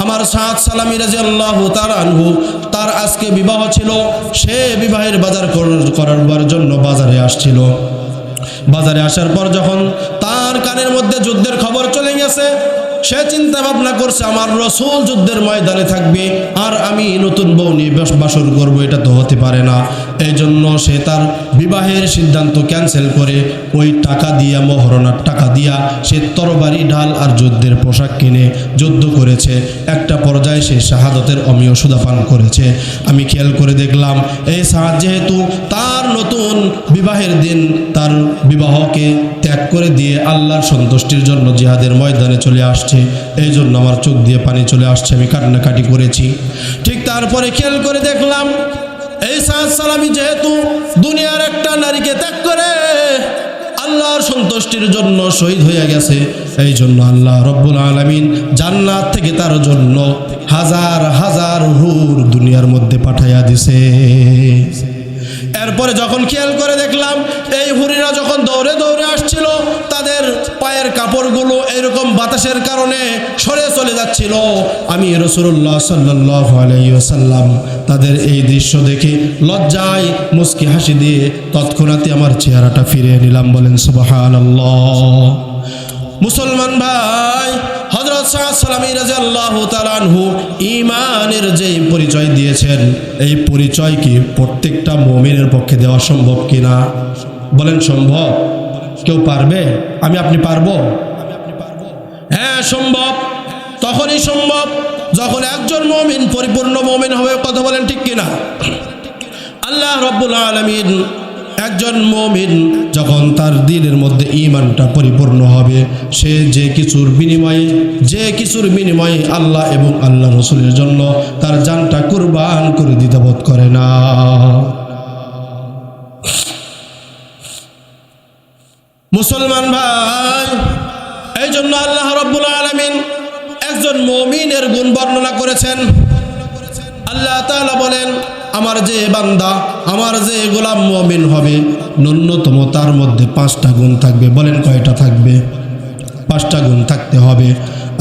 আমার সাদ সালামি রাদিয়াল্লাহু তাআলা আনহু তার আজকে বিবাহ ছিল, সে বিবাহের বাজার করার জন্য বাজারে আসছিল। বাজারে আসার পর যখন তার কানের মধ্যে যুদ্ধের খবর চলে গেছে, সে চিন্তা ভাবনা করছে আমার রাসূল যুদ্ধের ময়দানে থাকবে আর আমি নতুন বউ নিয়ে বাসর করবো, এটা তো হতে পারে না। এই জন্য সে তার বিবাহের সিদ্ধান্ত ক্যান্সেল করে ওই টাকা দিয়া, মহরণার টাকা দিয়া সে তরবারি, ঢাল আর যুদ্ধের পোশাক কিনে যুদ্ধ করেছে। একটা পর্যায়ে সে শাহাদতের অমীয় সুদা পান করেছে। আমি খেয়াল করে দেখলাম এই সাদ যেহেতু তার নতুন বিবাহের দিন তার বিবাহকে ত্যাগ করে দিয়ে আল্লাহর সন্তুষ্টির জন্য জিহাদের ময়দানে চলে আসছে, এই জন্য আমার চোখ দিয়ে পানি চলে আসছে, আমি কান্নাকাটি করেছি। ঠিক তারপরে খেয়াল করে দেখলাম এই সাদ সালামি যেহেতু দুনিয়ার একটা নারীকে ত্যাগ করে আল্লাহর সন্তুষ্টির জন্য শহীদ হয়ে গেছে, এই জন্য আল্লাহ রব্বুল আলামিন জান্নাত থেকে তার জন্য হাজার হাজার হুর দুনিয়ার মধ্যে পাঠাইয়া দিছে। এরপরে যখন খেয়াল করে দেখলাম এই হুরিরা যখন দৌড়ে দৌড়ে আসছিল, তাদের পায়ের কাপড়গুলো এরকম বাতাসের কারণে সরে চলে যাচ্ছিল। আমি রাসূলুল্লাহ সাল্লাল্লাহু আলাইহি ওয়াসাল্লাম তাদের এই দৃশ্য দেখে লজ্জায় মুস্কি হাসি দিয়ে তৎক্ষণাৎই আমার চেহারাটা ফিরিয়ে নিলাম। বলেন সুবহানাল্লাহ। মুসলমান ভাই, হযরত সাদ সালামী রাদিয়াল্লাহু তাআলা আনহু ঈমানের যে পরিচয় দিয়েছেন, এই পরিচয় কি প্রত্যেকটা মুমিনের পক্ষে দেওয়া সম্ভব কিনা? বলেন সম্ভব? কেউ পারবে? আপনি পারবো? হ্যাঁ সম্ভব। তখনই সম্ভব যখন একজন মুমিন পরিপূর্ণ মুমিন হবে। কথা বলেন ঠিক কিনা? আল্লাহ রাব্বুল আলামিন একজন মুমিন যখন তার দিলের মধ্যে ঈমানটা পরিপূর্ণ হবে, সে যে কিছুর বিনিময়ে আল্লাহ এবং আল্লাহ রাসূলের জন্য তার জানটা কুরবান করে দিতে বোধ করে না। মুসলমান ভাই, এই জন্য আল্লাহ রাব্বুল আলামিন একজন মুমিনের গুণ বর্ণনা করেছেন। আল্লাহ তাআলা বলেন, আমার যে বান্দা, আমার যে গোলাম মুমিন হবে, ন্যূনতম তার মধ্যে 5টা গুণ থাকবে। বলেন কয়টা থাকবে? 5টা গুণ থাকতে হবে।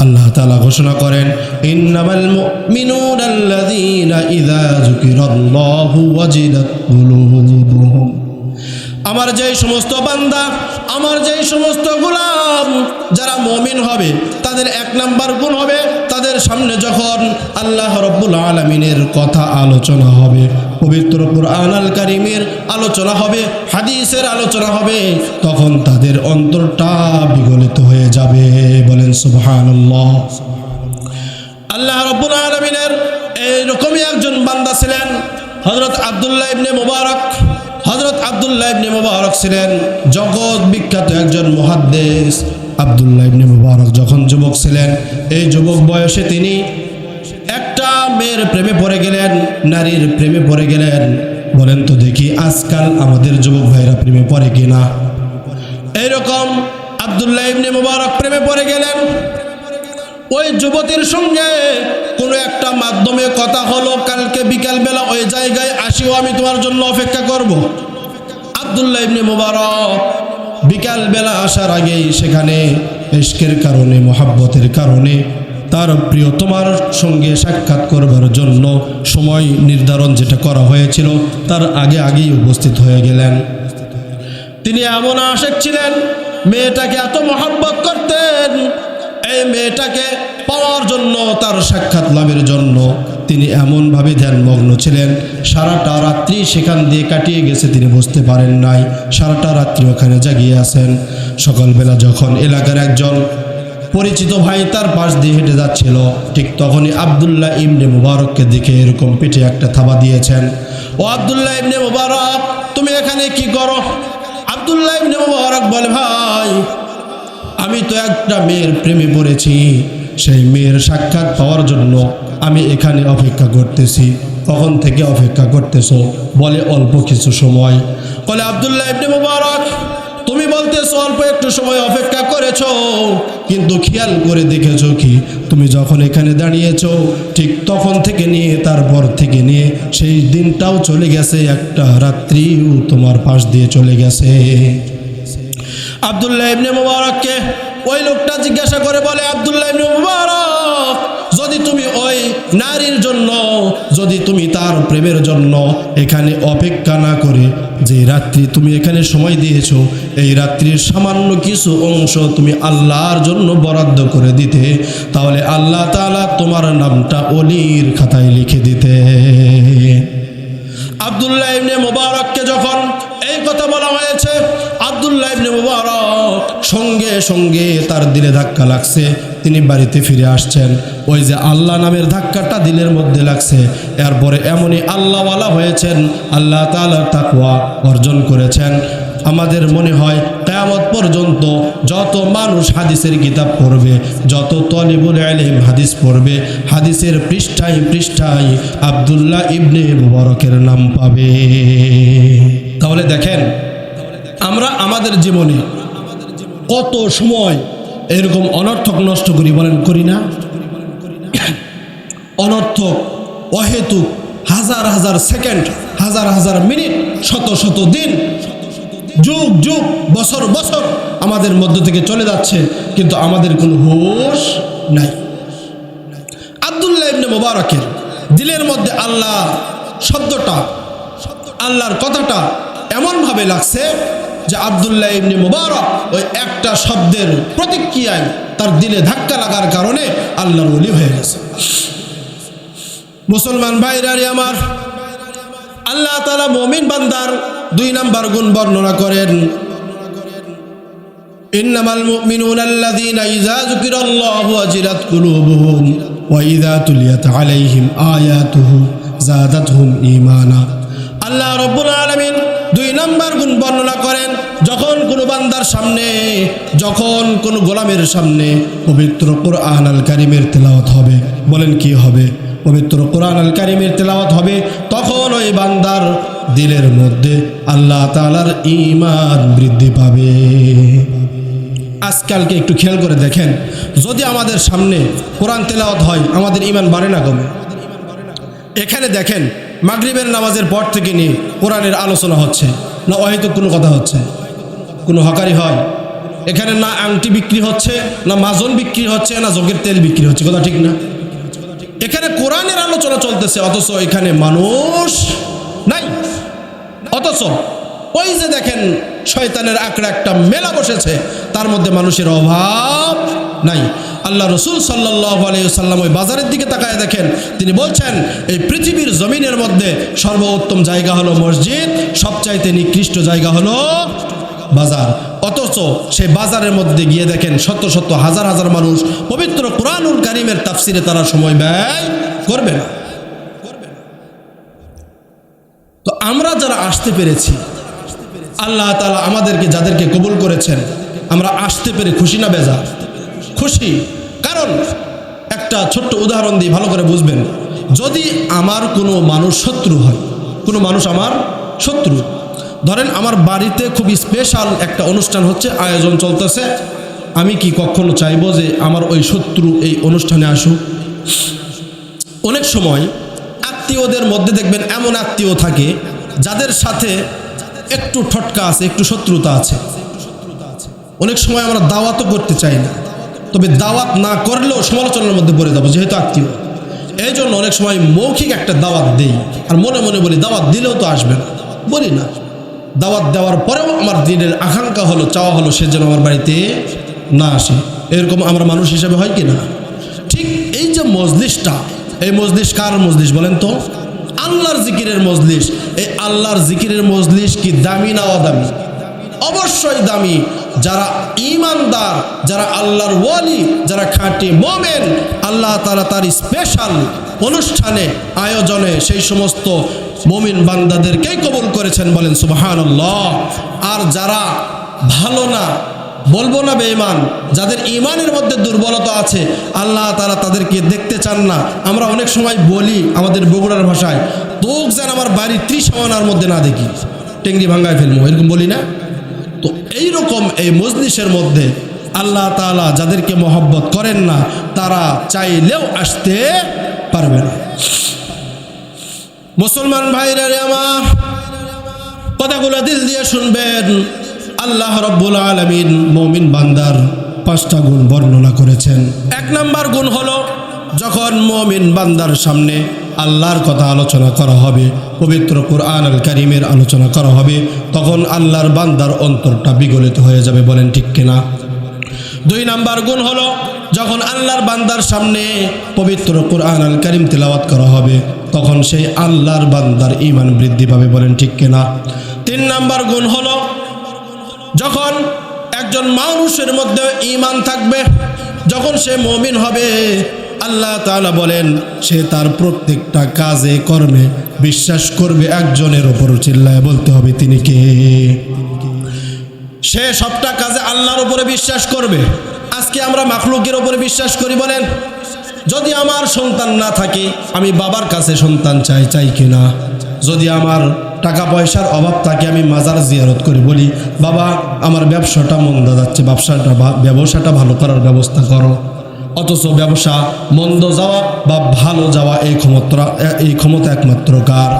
আল্লাহ তাআলা ঘোষণা করেন, ইন্নামাল মুমিনুনা আল্লাযীনা ইযা যুকিরাল্লাহু ওয়াজিলাত কুলুবুহুম। আমার যেই সমস্ত বান্দা, আমার যেই সমস্ত গোলাম যারা মুমিন হবে, তাদের 1 নাম্বার গুণ হবে, তাদের সামনে যখন আল্লাহ রাব্বুল আলামিনের কথা আলোচনা হবে, পবিত্র কুরআন আল কারীমের আলোচনা হবে, হাদিসের আলোচনা হবে, তখন তাদের অন্তরটা বিগলিত হয়ে যাবে। বলেন সুবহানাল্লাহ। আল্লাহ রাব্বুল আলামিনের এইরকমই একজন বান্দা ছিলেন হযরত আব্দুল্লাহ ইবনে মুবারক। হযরত আব্দুল্লাহ ইবনে মুবারক ছিলেন জগৎ বিখ্যাত একজন মুহাদ্দিস। আব্দুল্লাহ ইবনে মুবারক যখন যুবক ছিলেন, এই যুবক বয়সে তিনি একটা মেয়ের প্রেমে পড়ে গেলেন, নারীর প্রেমে পড়ে গেলেন। বলেন তো দেখি আজকাল আমাদের যুবক ভাইরা প্রেমে পড়ে কিনা? এইরকম আব্দুল্লাহ ইবনে মুবারক প্রেমে পড়ে গেলেন। ওই যুবতীর সঙ্গে কোনো একটা মাধ্যমে কথা হলো, কালকে বিকালবেলা ওই জায়গায় আসিও, আমি তোমার জন্য অপেক্ষা করব। আব্দুল্লাহ ইবনে মুবারক বিকালবেলা আসার আগেই সেখানে ইশকের কারণে, মোহাব্বতের কারণে তার প্রিয়তমার সঙ্গে সাক্ষাৎ করবার জন্য সময় নির্ধারণ যেটা করা হয়েছিল তার আগেই উপস্থিত হয়ে গেলেন। তিনি এমন আশেক ছিলেন, মেয়েটাকে এত মোহাব্বত করতেন, এই মেয়েটাকে পাওয়ার জন্য, তার সাক্ষাৎ লাভের জন্য তিনি এমনভাবে ধ্যানমগ্ন ছিলেন, সারাটা রাত্রি সেখান দিয়ে কাটিয়ে গেছে, তিনি বুঝতে পারেন নাই। সারাটা রাত্রি ওখানে জাগিয়ে আছেন। সকালবেলা যখন এলাকার একজন পরিচিত ভাই তার পাশ দিয়ে হেঁটে যাচ্ছিল, ঠিক তখনই আব্দুল্লাহ ইবনে মুবারককে দেখে এরকম পিঠে একটা থাবা দিয়েছেন। ও আব্দুল্লাহ ইবনে মুবারক, তুমি এখানে কি করো? আব্দুল্লাহ ইবনে মুবারক বলে, ভাই আমি তো একটা মেয়ের প্রেমে পড়েছি, সেই মেয়ের সাক্ষাৎ পাওয়ার জন্য আমি এখানে অপেক্ষা করতেছি। কখন থেকে অপেক্ষা করতেছো? বলে অল্প কিছু সময়। বলে আব্দুল্লাহ ইবনে মুবারক, তুমি বলতেছো অল্প একটু সময় অপেক্ষা করেছো, কিন্তু খেয়াল করে দেখেছো কি তুমি যখন এখানে দাঁড়িয়েছো ঠিক তখন থেকে নিয়ে তারপর থেকে নিয়ে সেই দিনটাও চলে গেছে, একটা রাত্রিও তোমার পাশ দিয়ে চলে গেছে। আব্দুল্লাহ ইবনে মুবারককে ওই লোকটা জিজ্ঞাসা করে বলে, আব্দুল্লাহ ইবনে মুবারক, যদি তুমি ওই নারীর জন্য যদি তুমি তার প্রেমের জন্য এখানে অপেক্ষা না করে যে রাত্রি তুমি এখানে সময় দিয়েছো, এই রাত্রির সামান্য কিছু অংশ তুমি আল্লাহর জন্য বরাদ্দ করে দিতে, তাহলে আল্লাহ তাআলা তোমার নামটা ওলির খাতায় লিখে দিতে। আব্দুল্লাহ ইবনে মুবারককে যখন এই কথা বলা হয়েছে, আব্দুল্লাহ ইবনে মুবারক সঙ্গে সঙ্গে তার দিলে ধাক্কা লাগছে, তিনি বাড়িতে ফিরে আসছেন। ওই যে আল্লাহ নামের ধাক্কাটা দিলের মধ্যে লাগছে, এরপরে এমনই আল্লাহওয়ালা হয়েছেন, আল্লাহ তাআলার তাকওয়া অর্জন করেছেন। আমাদের মনে হয় কিয়ামত পর্যন্ত যত মানুষ হাদিসের কিতাব পড়বে, যত তলিবুল ইলম হাদিস পড়বে, হাদিসের পৃষ্ঠায় পৃষ্ঠায় আব্দুল্লাহ ইবনে মুবারকের নাম পাবে। তাহলে দেখেন, আমরা আমাদের জীবনে কত সময় এরকম অনর্থক নষ্ট করি, বলেন করি না? অনর্থক, অহেতুক, হাজার হাজার সেকেন্ড, হাজার হাজার মিনিট, শত শত দিন, যুগ যুগ, বছর বছর আমাদের মধ্য থেকে চলে যাচ্ছে, কিন্তু আমাদের কোনো হুঁশ নাই। আব্দুল্লাহ ইবনে মুবারকের দিলের মধ্যে আল্লাহ শব্দটা, আল্লাহর কথাটা এমনভাবে লাগছে যে আব্দুল্লাহ ইবনে মুবারক ওই একটা শব্দের প্রতিক্রিয়ায় তার দিলে ধাক্কা লাগার কারণে আল্লাহর ওলি হয়ে গেছে। মুসলমান ভাইরারে আমার, আল্লাহ তাআলা মুমিন বান্দার 2 নাম্বার গুণ বর্ণনা করেন, ইন্নামাল মুমিনুনা আল্লাযীনা ইযা যুকিরাল্লাহু ওয়াজিলাত কুলুবুহুম ওয়া ইযা তুলিয়াত আলাইহিম আয়াতুহু যাদাতহুম ঈমানা। আল্লাহ রাব্বুল আলামিন 2 নাম্বার গুণ বর্ণনা করেন, যখন কোনো বান্দার সামনে, যখন কোনো গোলামের সামনে পবিত্র কোরআন আল কারীমের তেলাওয়াত হবে, বলেন কি হবে? পবিত্র কোরআন আল কারীমের তেলাওয়াত হবে, তখন ওই বান্দার দিলের মধ্যে আল্লাহ তাআলার ঈমান বৃদ্ধি পাবে। আজকালকে একটু খেয়াল করে দেখেন, যদি আমাদের সামনে কোরআন তেলাওয়াত হয়, আমাদের ঈমান বাড়ে না কমে? এখানে দেখেন, মাগরিবের নামাজের পর থেকে নিয়ে কোরআনের আলোচনা হচ্ছে না, অহেতুক কোনো কথা হচ্ছে? কোনো হকারি হয় এখানে? না আংটি বিক্রি হচ্ছে, না মাজন বিক্রি হচ্ছে, না যোগের তেল বিক্রি হচ্ছে, কথা ঠিক না? এখানে কোরআনের আলোচনা চলতেছে, অথচ এখানে মানুষ নাই। অথচ ওই যে দেখেন শয়তানের আঁকড়া একটা মেলা বসেছে, তার মধ্যে মানুষের অভাব নাই। আল্লাহ রসুল সাল্লাল্লাহু আলাইহি ওয়াসাল্লাম ওই বাজারের দিকে তাকায় দেখেন, তিনি বলছেন এই পৃথিবীর জমিনের মধ্যে সর্বোত্তম জায়গা হলো মসজিদ, সবচাইতে নিকৃষ্ট জায়গা হলো বাজার। অথচ সেই বাজারের মধ্যে গিয়ে দেখেন শত শত হাজার হাজার মানুষ পবিত্র কোরআনুল কারীমের তাফসিরে তারা সময় ব্যয় করবে না। তো আমরা যারা আসতে পেরেছি, আল্লাহ তাআলা আমাদেরকে যাদেরকে কবুল করেছেন, আমরা আসতে পেরে খুশি না বেজার? খুশি। কারণ একটা ছোট্ট উদাহরণ দিই, ভালো করে বুঝবেন। যদি আমার কোনো মানুষ শত্রু হয়, কোনো মানুষ আমার শত্রু, ধরেন আমার বাড়িতে খুব স্পেশাল একটা অনুষ্ঠান হচ্ছে, আয়োজন চলতেছে, আমি কি কখনো চাইবো যে আমার ওই শত্রু এই অনুষ্ঠানে আসুক? অনেক সময় আত্মীয়দের মধ্যে দেখবেন এমন আত্মীয় থাকে যাদের সাথে একটু ঠটকা আছে, একটু শত্রুতা আছে। অনেক সময় আমরা দাওয়াতও করতে চাই না, তবে দাওয়াত না করলেও সমালোচনার মধ্যে পড়ে যাবো যেহেতু আত্মীয়। এই জন্য অনেক সময় মৌখিক একটা দাওয়াত দেই, আর মনে মনে বলি দাওয়াত দিলেও তো আসবে না, বলি না। দাওয়াত দেওয়ার পরেও আমার দিনের আকাঙ্ক্ষা হলো, চাওয়া হলো সে যেন আমার বাড়িতে না আসে। এরকম আমরা মানুষ হিসেবে হয় কি না? ঠিক এই যে মজলিসটা, এই মজলিস কার মজলিস বলেন তো? আল্লাহর জিকিরের মজলিস। এই আল্লাহর জিকিরের মজলিস কি দামি না অদামি? অবশ্যই দামি। যারা ঈমানদার, যারা আল্লাহর ওয়ালি, যারা খাঁটি মুমিন, আল্লাহ তাআলা তার স্পেশাল অনুষ্ঠানে, আয়োজনে সেই সমস্ত মুমিন বান্দাদেরকেই কবুল করেছেন, বলেন সুবহানাল্লাহ। আর যারা ভালো না, বলবো না বেঈমান, যাদের ঈমানের মধ্যে দুর্বলতা আছে, আল্লাহ তাআলা তাদেরকে দেখতে চান না। আমরা অনেক সময় বলি আমাদের বগুড়ার ভাষায়, তোক যেন আমার বাড়ির 30 আনার মধ্যে না দেখি, টেংরি ভাঙ্গায় ফেলবো, এরকম বলি না? তো এইরকম এই মজলিসের মধ্যে আল্লাহ তাআলা যাদেরকে মহব্বত করেন না, তারা চাইলেও আসতে পারবে না। মুসলমান ভাইরা রে আমার, কথাগুলো দিল দিয়ে শুনবেন। আল্লাহ রাব্বুল আলামিন মুমিন বান্দার 5টা গুণ বর্ণনা করেছেন। 1 নাম্বার গুণ হলো যখন মুমিন বান্দার সামনে আল্লাহর কথা আলোচনা করা হবে, পবিত্র কুরআন আল কারীমের আলোচনা করা হবে, তখন আল্লাহর বান্দার অন্তরটা বিগলিত হয়ে যাবে। বলেন ঠিক কিনা? 2 নাম্বার গুণ হলো, যখন আল্লাহর বান্দার সামনে পবিত্র কুরআন আল কারীম তেলাওয়াত করা হবে, তখন সেই আল্লাহর বান্দার ঈমান বৃদ্ধি পাবে। বলেন ঠিক কিনা? 3 নাম্বার গুণ হলো, যখন একজন মানুষের মধ্যে ঈমান থাকবে, যখন সে মুমিন হবে, আল্লাহ তাআলা বলেন সে তার প্রত্যেকটা কাজে কর্মে বিশ্বাস করবে একজনের উপর। চিল্লায় বলতে হবে তিনি কে? সে সবটা কাজে আল্লাহর উপরে বিশ্বাস করবে। আজকে আমরা মাখলুকের উপরে বিশ্বাস করি। বলেন, যদি আমার সন্তান না থাকে, আমি বাবার কাছে সন্তান চাই কিনা? যদি আমার টাকা পয়সার অভাব থাকে, আমি মাজার জিয়ারত করি, বলি বাবা আমার ব্যবসাটা মন্দ যাচ্ছে, ব্যবসাটা ভালো করার ব্যবস্থা করো। অথচ ব্যবসা মন্দ যাওয়া বা ভালো যাওয়া এই ক্ষমতা একমাত্র কার?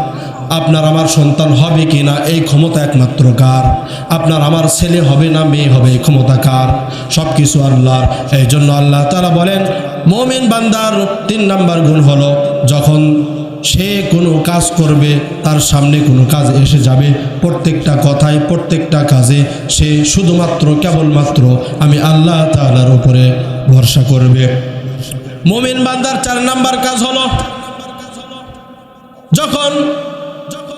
আপনার আমার সন্তান হবে কি না এই ক্ষমতা একমাত্র কার? আপনার আমার ছেলে হবে না মেয়ে হবে এই ক্ষমতা কার? সব কিছু আল্লাহর। এই জন্য আল্লাহ তাআলা বলেন মুমিন বান্দার 3 নাম্বার গুণ হলো, যখন সে কোনো কাজ করবে, তার সামনে কোনো কাজ এসে যাবে, প্রত্যেকটা কথায় প্রত্যেকটা কাজে সে শুধুমাত্র কেবলমাত্র আমি আল্লাহ তাআলার উপরে ভরসা করবে। মুমিন বান্দার 4 নাম্বার কাজ হলো, যখন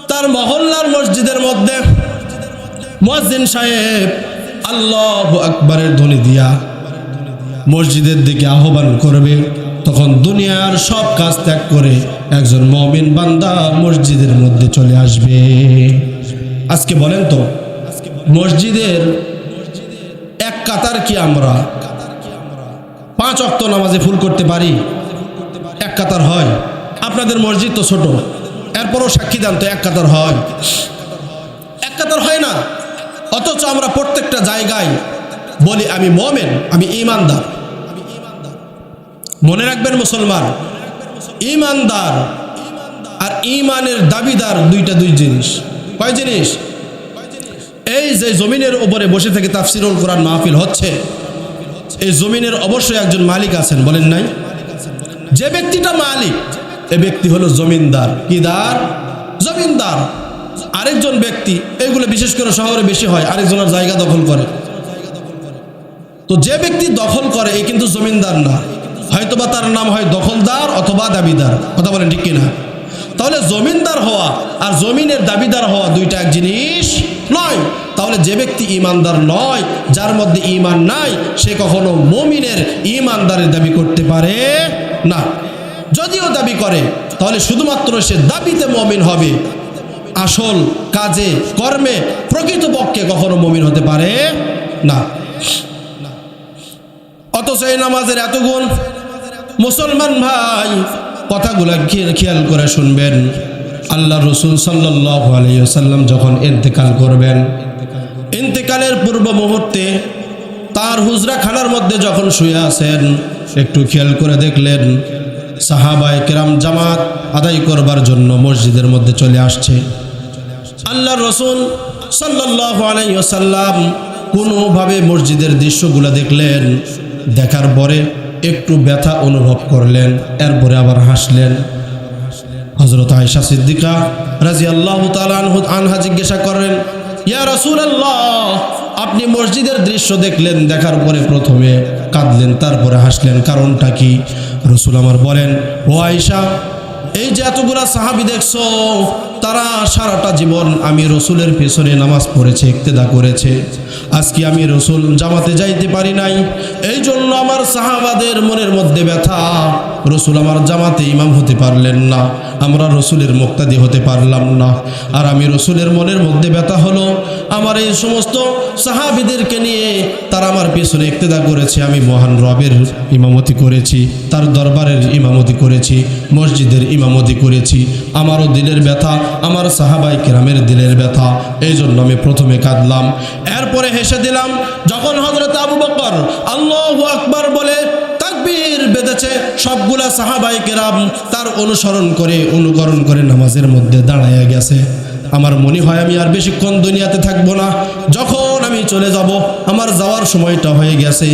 তার মহল্লার মসজিদের মধ্যে মুয়াজ্জিন সাহেব আল্লাহু আকবারের ধ্বনি দিয়া মসজিদের দিকে আহ্বান করবে, তখন দুনিয়ার সব কাজ ত্যাগ করে একজন মুমিন বান্দা মসজিদের মধ্যে চলে আসবে। আজকে বলেন তো, মসজিদের এক কাতার কি আমরা 5 ওয়াক্ত নামাজে ফুল করতে পারি? এক কাতার হয়? আপনাদের মসজিদ তো ছোট, এরপরও সাক্ষী দেন তো এক কাতার হয়? এক কাতার হয় না। অথচ আমরা প্রত্যেকটা জায়গায় বলি আমি মুমিন, আমি ঈমানদার। মনে রাখবেন মুসলমান, ঈমানদার আর ঈমানের দাবিদার দুই জিনিস। কয় জিনিস? এই যে জমিনের উপরে বসে থেকে তাফসিরুল কোরআন মাহফিল হচ্ছে, এই জমিনের অবশ্যই একজন মালিক আছেন, বলেন নাই? যে ব্যক্তিটা মালিক, এই ব্যক্তি হলো জমিনদার। কি দার? জমিনদার। আরেকজন ব্যক্তি, এইগুলো বিশেষ করে শহরে বেশি হয়, আরেকজনের জায়গা দখল করে। তো যে ব্যক্তি দখল করে এই কিন্তু জমিনদার না, হয়তোবা তার নাম হয় দখলদার অথবা দাবিদার। কথা বলেন ঠিক কিনা? তাহলে জমিনদার হওয়া আর জমিনের দাবিদার হওয়া দুইটা এক জিনিস নয়। তাহলে যে ব্যক্তি ঈমানদার নয়, যার মধ্যে ঈমান নাই, সে কখনো মুমিনের ঈমানদারের দাবি করতে পারে না। যদিও দাবি করে তাহলে শুধুমাত্র সে দাবিতে মুমিন হবে, আসল কাজে কর্মে প্রকৃতপক্ষে কখনো মুমিন হতে পারে না। অথচ এই নামাজের এত গুণ। মুসলমান ভাই, কথাগুলো খেয়াল করে শুনবেন। আল্লাহ রসুল সাল্লাল্লাহু আলাইহি ওয়াসাল্লাম যখন ইন্তেকাল করবেন, ইন্তেকালের পূর্ব মুহূর্তে তার হুজরা খানার মধ্যে যখন শুয়ে আছেন, একটু খেয়াল করে দেখলেন সাহাবায়ে কেরাম জামাত আদায় করবার জন্য মসজিদের মধ্যে চলে আসছে। আল্লাহ রসুল সাল্লাল্লাহু আলাইহি ওয়াসাল্লাম কোনোভাবে মসজিদের দৃশ্যগুলো দেখলেন, দেখার পরে একটু ব্যথা অনুভব করলেন, এরপরে আবার হাসলেন। হযরত আয়েশা সিদ্দিকা রাদিয়াল্লাহু তাআলা আনহা জিজ্ঞাসা করেন, ইয়া রাসূলুল্লাহ, আপনি মসজিদের দৃশ্য দেখলেন, দেখার পরে প্রথমে কাঁদলেন, তারপরে হাসলেন, কারণটা কি? রাসূল আমার বলেন, ও আয়েশা, এই যে এতগুলা সাহাবী দেখছো, তারা সারাটা জীবন আমি রসুলের পেছনে নামাজ পড়েছে, ইক্তেদা করেছে। আজকে আমি রসুল জামাতে যাইতে পারি নাই, এই জন্য আমার সাহাবাদের মনের মধ্যে ব্যথা। রসুল আমার জামাতে ইমাম হতে পারলেন না, আমরা রসুলের মুক্তাদি হতে পারলাম না। আর আমি রসুলের মনের মধ্যে ব্যথা হলো, আমার এই সমস্ত সাহাবীদেরকে নিয়ে তারা আমার পেছনে ইক্তেদা করেছে, আমি মহান রবের ইমামতি করেছি, তার দরবারের ইমামতি করেছি, মসজিদের ইমামতি করেছি। আমারও দিলের ব্যথা, আমার সাহাবায়ে কেরামের দিলের ব্যথা, এই জন্য আমি প্রথমে কাঁদলাম, এরপরে হেসে দিলাম। যখন হযরত আবু বকর আল্লাহু আকবার বলে তাকবীর বেঁধেছে, সবগুলা সাহাবায়ে কেরাম তার অনুকরণ করে নামাজের মধ্যে দাঁড়ায়া গেছে। আমার মনে হয় আমি আর বেশিক্ষণ দুনিয়াতে থাকবো না। যখন আমি চলে যাব, আমার যাওয়ার সময়টা হয়ে গেছে,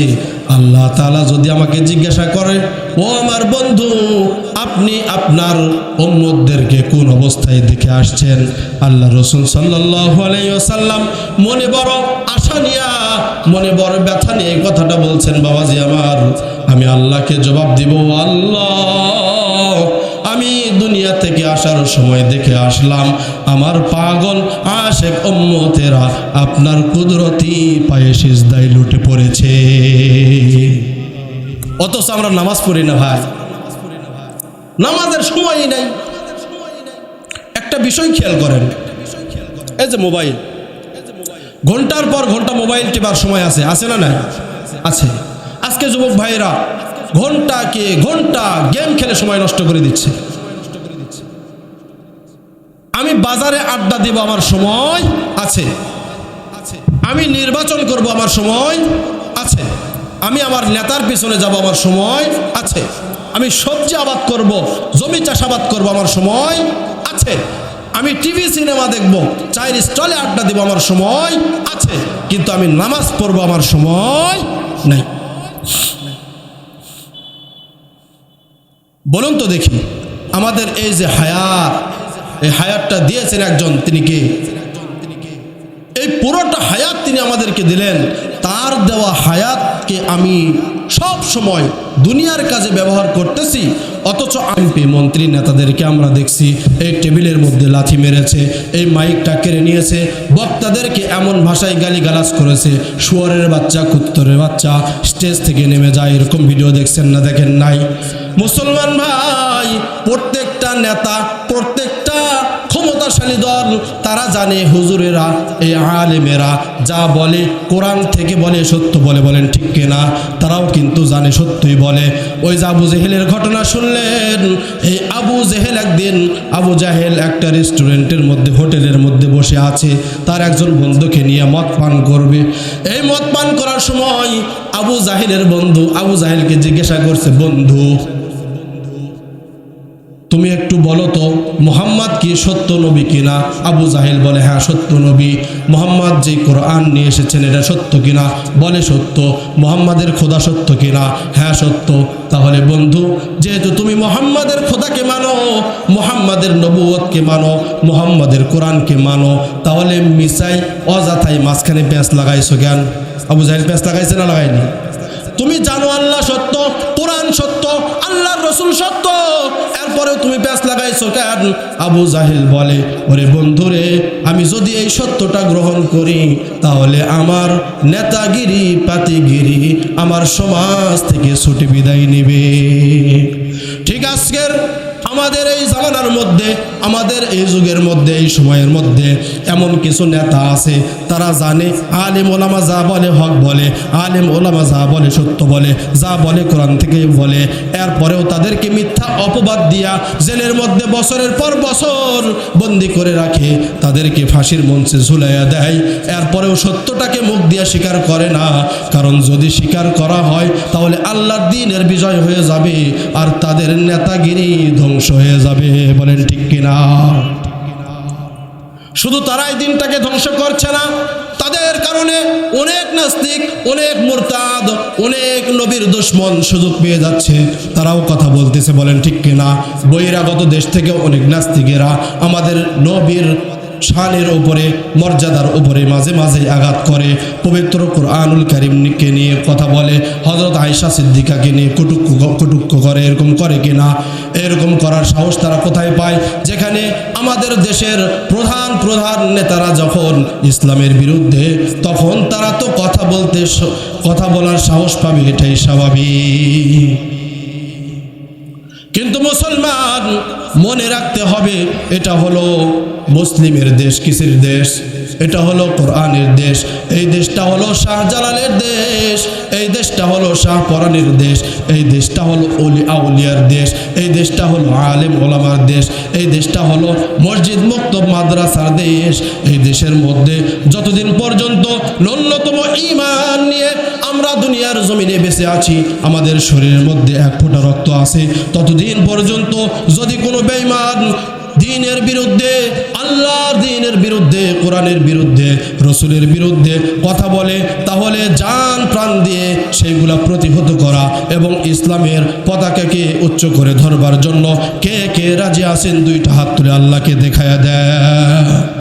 আল্লাহ তাআলা যদি আমাকে জিজ্ঞাসা করে, ও আমার বন্ধু, আপনি আপনার উম্মতদেরকে কোন অবস্থায় দেখে আসছেন? আল্লাহ রাসূল সাল্লাল্লাহু আলাইহি ওয়াসাল্লাম মনে বড় আশা নিয়া, মনে বড় ব্যথা নিয়ে এই কথাটা বলছেন, বাবাজি আমার, আমি আল্লাহকে জবাব দিব, আল্লাহ, আমি দুনিয়া থেকে আসার সময় দেখে আসলাম আমার পাগল আশেক উম্মতেরা আপনার কুদরতি পায়ে সিজদায় লুটে পড়েছে। অথচ আমরা নামাজ পড়ি না ভাই, নামাজের সময়ই নাই। একটা বিষয় খেয়াল করেন, এই যে মোবাইল, ঘন্টার পর ঘন্টা মোবাইল টিপার সময় আছে না নাই? আছে। আজকে যুবক ভাইরা ঘন্টাকে ঘন্টা গেম খেলে সময় নষ্ট করে দিচ্ছে। আমি বাজারে আড্ডা দিব, আমার সময় আছে। আমি নির্বাচন করব, আমার সময় আছে। আমি আমার নেতার পিছনে যাব, আমার সময় আছে। আমি সবজি আবাদ করব, জমি চাষাবাদ করব, আমার সময় আছে। আমি টিভি সিনেমা দেখব, চায়ের স্টলে আড্ডা দিব, আমার সময় আছে। কিন্তু আমি নামাজ পড়ব, আমার সময় নাই। বলুন তো দেখি, আমাদের এই যে হায়াত, এই হায়াতটা দিয়েছেন একজন, তিনি কে? এই পুরোটা হায়াত তিনি আমাদেরকে দিলেন। তার দেওয়া হায়াতকে আমি সব সময় দুনিয়ার কাজে ব্যবহার করতেছি, অথচ এমপি মন্ত্রী নেতাদেরকে আমরা দেখছি এই টেবিলের মধ্যে লাথি মেরেছে, এই মাইকটা কেড়ে নিয়েছে, বক্তাদেরকে এমন ভাষায় গালিগালাজ করেছে, শুয়োরের বাচ্চা, কুত্তরের বাচ্চা, স্টেজ থেকে নেমে যায়। এরকম ভিডিও দেখছেন না? দেখেন নাই? মুসলমান ভাই, প্রত্যেকটা নেতা, প্রত্যেকটা ক্ষমতাশালী দল, তারা জানে হুজুরেরা, এই আলেমেরা যা বলে কোরআন থেকে বলে, সত্য বলে। বলেন ঠিক কিনা? তারাও কিন্তু জানে সত্যই বলে। ওই যে আবু জেহেলের ঘটনা শুনলেন, এই আবু জেহেল একদিন, আবু জাহেল একটা রেস্টুরেন্টের মধ্যে, হোটেলের মধ্যে বসে আছে, তার একজন বন্ধুকে নিয়ে মদ পান করবে। এই মদ পান করার সময় আবু জাহেলের বন্ধু আবু জাহেলকে জিজ্ঞাসা করছে, বন্ধু, তুমি একটু বলো তো মুহাম্মদ কি সত্য নবী কিনা? আবু জাহেল বলে, হ্যাঁ সত্য নবী। মুহাম্মদ যে কোরআন নিয়ে এসেছেন এটা সত্য কিনা? বলে সত্য। মুহাম্মাদের খোদা সত্য কিনা? হ্যাঁ সত্য। তাহলে বন্ধু, যেহেতু তুমি মুহাম্মাদের খোদাকে মানো, মুহাম্মাদের নবুয়তকে মানো, মুহাম্মাদের কোরআনকে মানো, তাহলে মিসাই অযথাই মাঝখানে পেঁচ লাগাইছো কেন? আবু জাহেল পেঁচ লাগাইছে না লাগাইনি? তুমি জানো আল্লাহ সত্য, কোরআন সত্য, আল্লাহর রাসূল সত্য, এরপরেও তুমি পেঁচ লাগাইছো কেন? আবু জাহেল বলে, ওরে বন্ধুরে, আমি যদি এই সত্যটা গ্রহণ করি, তাহলে আমার নেতাগিরি, পাতিগিরি আমার সমাজ থেকে ছুটি বিদায় নেবে। ঠিক আজকের আমাদের এই জামানার মধ্যে, আমাদের এই যুগের মধ্যে, এই সময়ের মধ্যে এমন কিছু নেতা আছে, তারা জানে আলেম ওলামা যা বলে হক বলে, আলেম ওলামা যা বলে সত্য বলে, যা বলে কোরআন থেকে বলে, এরপরেও তাদেরকে মিথ্যা অপবাদ দিয়া জেলের মধ্যে বছরের পর বছর বন্দি করে রাখে, তাদেরকে ফাঁসির মঞ্চে ঝুলাইয়া দেয়, এরপরেও সত্যটাকে মুখ দিয়ে স্বীকার করে না। কারণ যদি স্বীকার করা হয় তাহলে আল্লাহর দ্বীনের বিজয় হয়ে যাবে, আর তাদের নেতাগিরি ধ্বংস হয়ে যাবে। বলেন ঠিক কিনা? শুধু তারাই দিনটাকে ধ্বংস করছে না, তাদের কারণে অনেক নাস্তিক, অনেক মুরতাদ, অনেক নবীর দুশমন সুযোগ পেয়ে যাচ্ছে, তারাও কথা বলতেছে। বলেন ঠিক কিনা? বহিরাগত দেশ থেকে অনেক নাস্তিকেরা আমাদের নবীর শানের উপরে, মর্যাদার উপরে মাঝে মাঝে আঘাত করে, পবিত্র কোরআনুল কারীমকে নিয়ে কথা বলে, হযরত আয়েশা সিদ্দিকাকে নিয়ে কটুক্ষ করে। এরকম করে কিনা? এরকম করার সাহস তারা কোথায় পায়? যেখানে আমাদের দেশের প্রধান প্রধান নেতারা যখন ইসলামের বিরুদ্ধে, তখন তারা তো কথা বলার সাহস পাবে, এটাই স্বাভাবিক। কিন্তু মুসলমান মনে রাখতে হবে, এটা হলো মুসলিমের দেশ। কিসের দেশ? এটা হলো কোরআনের দেশ। এই দেশটা হলো শাহজালালের দেশ, এই দেশটা হলো শাহপরানের দেশ, এই দেশটা হলো ওলি আউলিয়ার দেশ, এই দেশটা হলো আলেম ওলামার দেশ, এই দেশটা হলো মসজিদ মুক্ত মাদ্রাসার দেশ। এই দেশের মধ্যে যতদিন পর্যন্ত ন্যূনতম ঈমান নিয়ে আমরা দুনিয়ার জমিনে বেঁচে আছি, আমাদের শরীরের মধ্যে এক ফোঁটা রক্ত আছে, ততদিন পর্যন্ত যদি কোনো বেঈমান দ্বীনের বিরুদ্ধে, আল্লাহর দ্বীনের বিরুদ্ধে, কোরআনের বিরুদ্ধে, রসুলের বিরুদ্ধে কথা বলে, তাহলে জান প্রাণ দিয়ে সেইগুলা প্রতিহত করা এবং ইসলামের পতাকাকে উচ্চ করে ধরবার জন্য কে কে রাজি আছেন? দুইটা হাত তুলে আল্লাহকে দেখায়া দেয়।